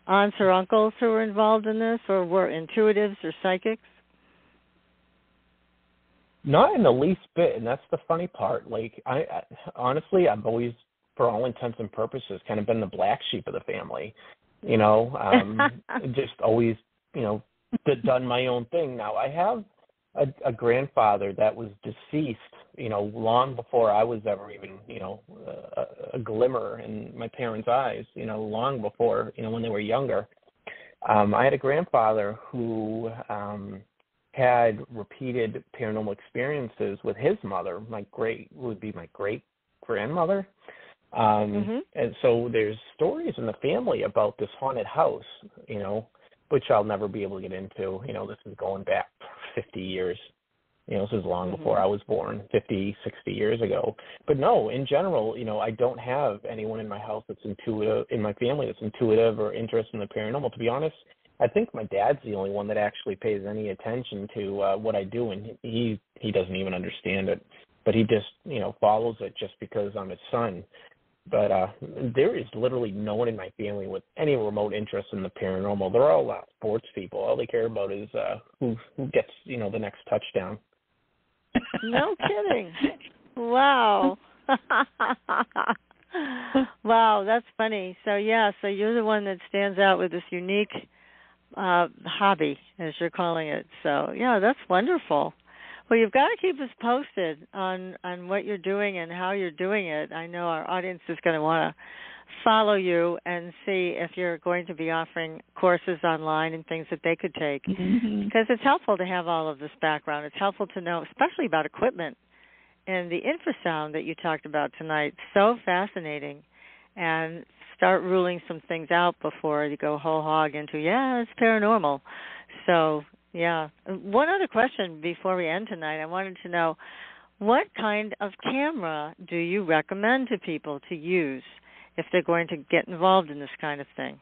aunts or uncles who were involved in this or were intuitives or psychics? Not in the least bit, and that's the funny part. Like, I honestly, I've always, for all intents and purposes, kind of been the black sheep of the family. Just always, done my own thing. Now, I have a grandfather that was deceased, long before I was ever even, a glimmer in my parents' eyes, long before, when they were younger. I had a grandfather who had repeated paranormal experiences with his mother, my great-grandmother. And so there's stories in the family about this haunted house, which I'll never be able to get into. This is going back 50 years. This is long before I was born, 50, 60 years ago. But no, in general, I don't have anyone in my house that's intuitive, in my family that's intuitive or interested in the paranormal. To be honest, I think my dad's the only one that actually pays any attention to what I do, and he doesn't even understand it. But he just, follows it just because I'm his son. But there is literally no one in my family with any remote interest in the paranormal. They're all sports people. All they care about is who gets, the next touchdown. No kidding. Wow. Wow, that's funny. So you're the one that stands out with this unique hobby, as you're calling it. So, that's wonderful. Well, you've got to keep us posted on what you're doing and how you're doing it. I know our audience is going to want to follow you and see if you're going to be offering courses online and things that they could take. Because it's helpful to have all of this background. It's helpful to know, especially about equipment and the infrasound that you talked about tonight. So fascinating. And start ruling some things out before you go whole hog into, it's paranormal. So, one other question before we end tonight. I wanted to know, what kind of camera do you recommend to people to use if they're going to get involved in this kind of thing?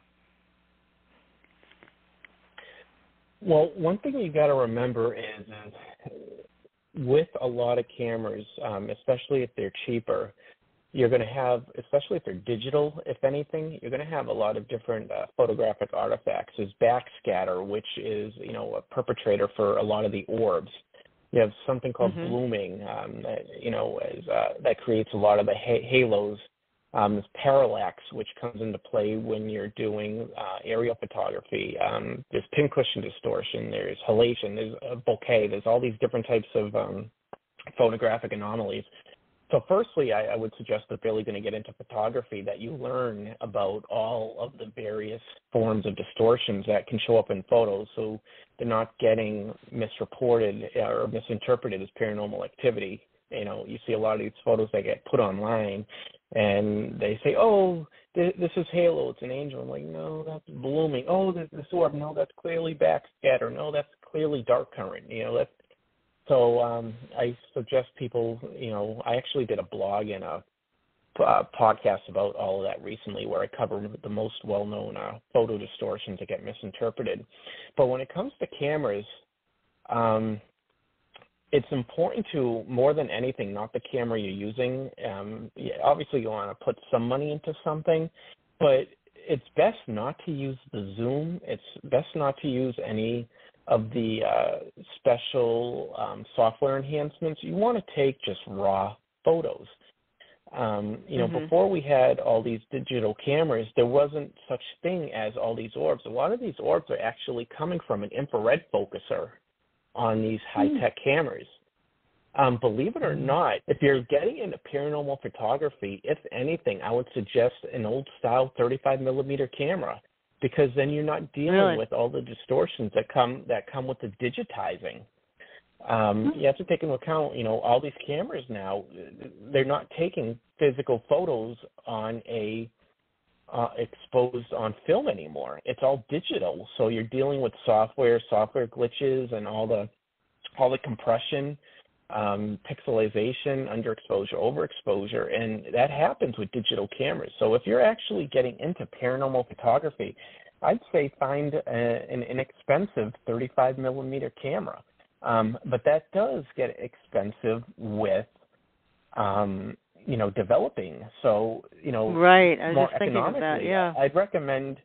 Well, one thing you got to remember is with a lot of cameras, especially if they're cheaper, you're going to have, especially if they're digital, if anything, you're going to have a lot of different photographic artifacts. There's backscatter, which is, a perpetrator for a lot of the orbs. You have something called blooming, that creates a lot of the halos. There's parallax, which comes into play when you're doing aerial photography. There's pincushion distortion. There's halation. There's a bokeh. There's all these different types of photographic anomalies. So firstly, I would suggest if they're really going to get into photography that you learn about all of the various forms of distortions that can show up in photos so they're not getting misreported or misinterpreted as paranormal activity. You see a lot of these photos that get put online, and they say, "Oh, this is halo. It's an angel." I'm like, "No, that's blooming. Oh, this orb. No, that's clearly backscatter. No, that's clearly dark current." So I suggest people. I actually did a blog and a podcast about all of that recently, where I cover the most well-known photo distortions that get misinterpreted. But when it comes to cameras, it's important to, more than anything, not the camera you're using. Obviously, you want to put some money into something, but it's best not to use the zoom. It's best not to use any of the special software enhancements. You want to take just raw photos. Before we had all these digital cameras, there wasn't such thing as all these orbs. A lot of these orbs are actually coming from an infrared focuser on these high-tech cameras. Believe it or not, if you're getting into paranormal photography, if anything, I would suggest an old-style 35-millimeter camera, because then you're not dealing with all the distortions that come with the digitizing. You have to take into account, all these cameras now, they're not taking physical photos on exposed on film anymore. It's all digital, so you're dealing with software glitches, and all the compression, pixelization, underexposure, overexposure, and that happens with digital cameras. So if you're actually getting into paranormal photography, I'd say find an inexpensive 35-millimeter camera. But that does get expensive with, developing. So, right. I was more just thinking of that, yeah. I'd recommend,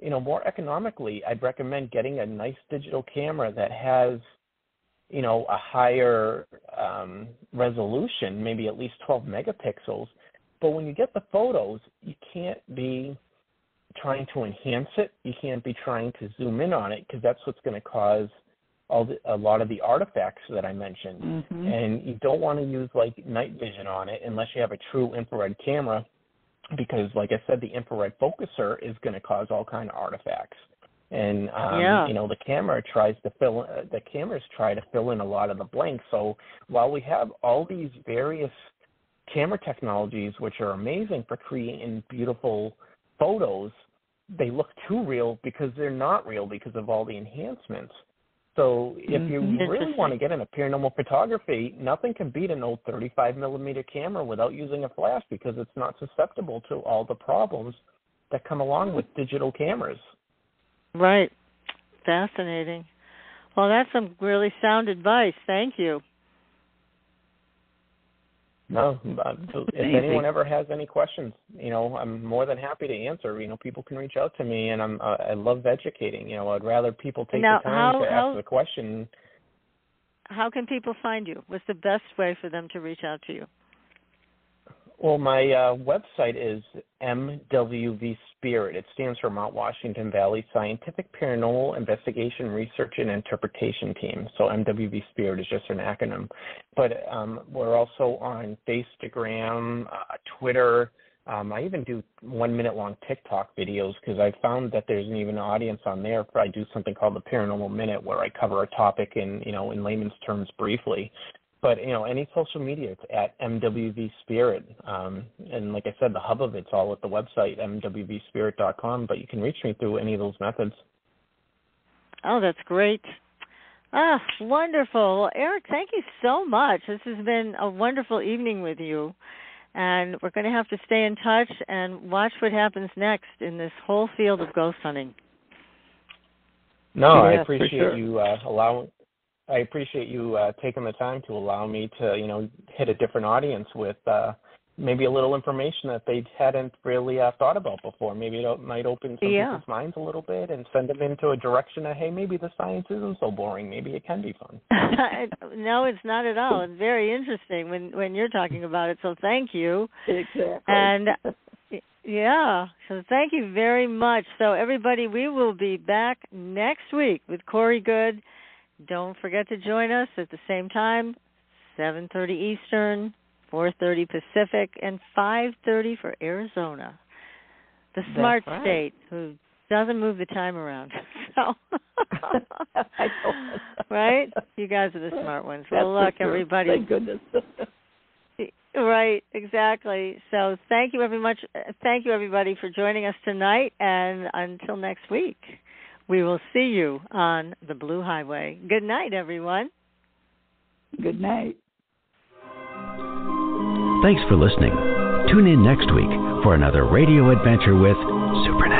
more economically, I'd recommend getting a nice digital camera that has, a higher resolution, maybe at least 12 megapixels. But when you get the photos, you can't be trying to enhance it. You can't be trying to zoom in on it, because that's what's going to cause a lot of the artifacts that I mentioned. Mm-hmm. And you don't want to use night vision on it unless you have a true infrared camera, because like I said, the infrared focuser is going to cause all kind of artifacts. And the cameras try to fill in a lot of the blanks. So while we have all these various camera technologies which are amazing for creating beautiful photos, they look too real because they're not real because of all the enhancements. So if you really want to get into paranormal photography, nothing can beat an old 35-millimeter camera without using a flash, because it's not susceptible to all the problems that come along with digital cameras. Right. Fascinating. Well, that's some really sound advice. Thank you. No, if anyone ever has any questions, I'm more than happy to answer. People can reach out to me, and I love educating. I'd rather people take the time to ask the question. How can people find you? What's the best way for them to reach out to you? Well, my website is MWV Spirit. It stands for Mount Washington Valley Scientific Paranormal Investigation Research and Interpretation Team. So MWV Spirit is just an acronym. But we're also on Instagram, Twitter. I even do 1-minute-long TikTok videos, because I found that there's even an audience on there. I do something called the Paranormal Minute, where I cover a topic in layman's terms briefly. But, any social media, it's at MWV Spirit. And like I said, the hub of it's all at the website, MWVSpirit.com, but you can reach me through any of those methods. Oh, that's great. Wonderful. Well, Eric, thank you so much. This has been a wonderful evening with you. And we're going to have to stay in touch and watch what happens next in this whole field of ghost hunting. No, I appreciate you I appreciate you taking the time to allow me to, hit a different audience with maybe a little information that they hadn't really thought about before. Maybe it might open some people's minds a little bit and send them into a direction of, hey, maybe the science isn't so boring. Maybe it can be fun. No, it's not at all. It's very interesting when you're talking about it. So thank you. Exactly. And so thank you very much. So everybody, we will be back next week with Corey Good. Don't forget to join us at the same time, 7:30 Eastern, 4:30 Pacific, and 5:30 for Arizona. The smart state who doesn't move the time around. So, right? You guys are the smart ones. Well, look, everybody. Thank goodness. Right, exactly. So thank you very much. Thank you, everybody, for joining us tonight. And until next week, we will see you on the Blue Highway. Good night, everyone. Good night. Thanks for listening. Tune in next week for another radio adventure with Supernatural.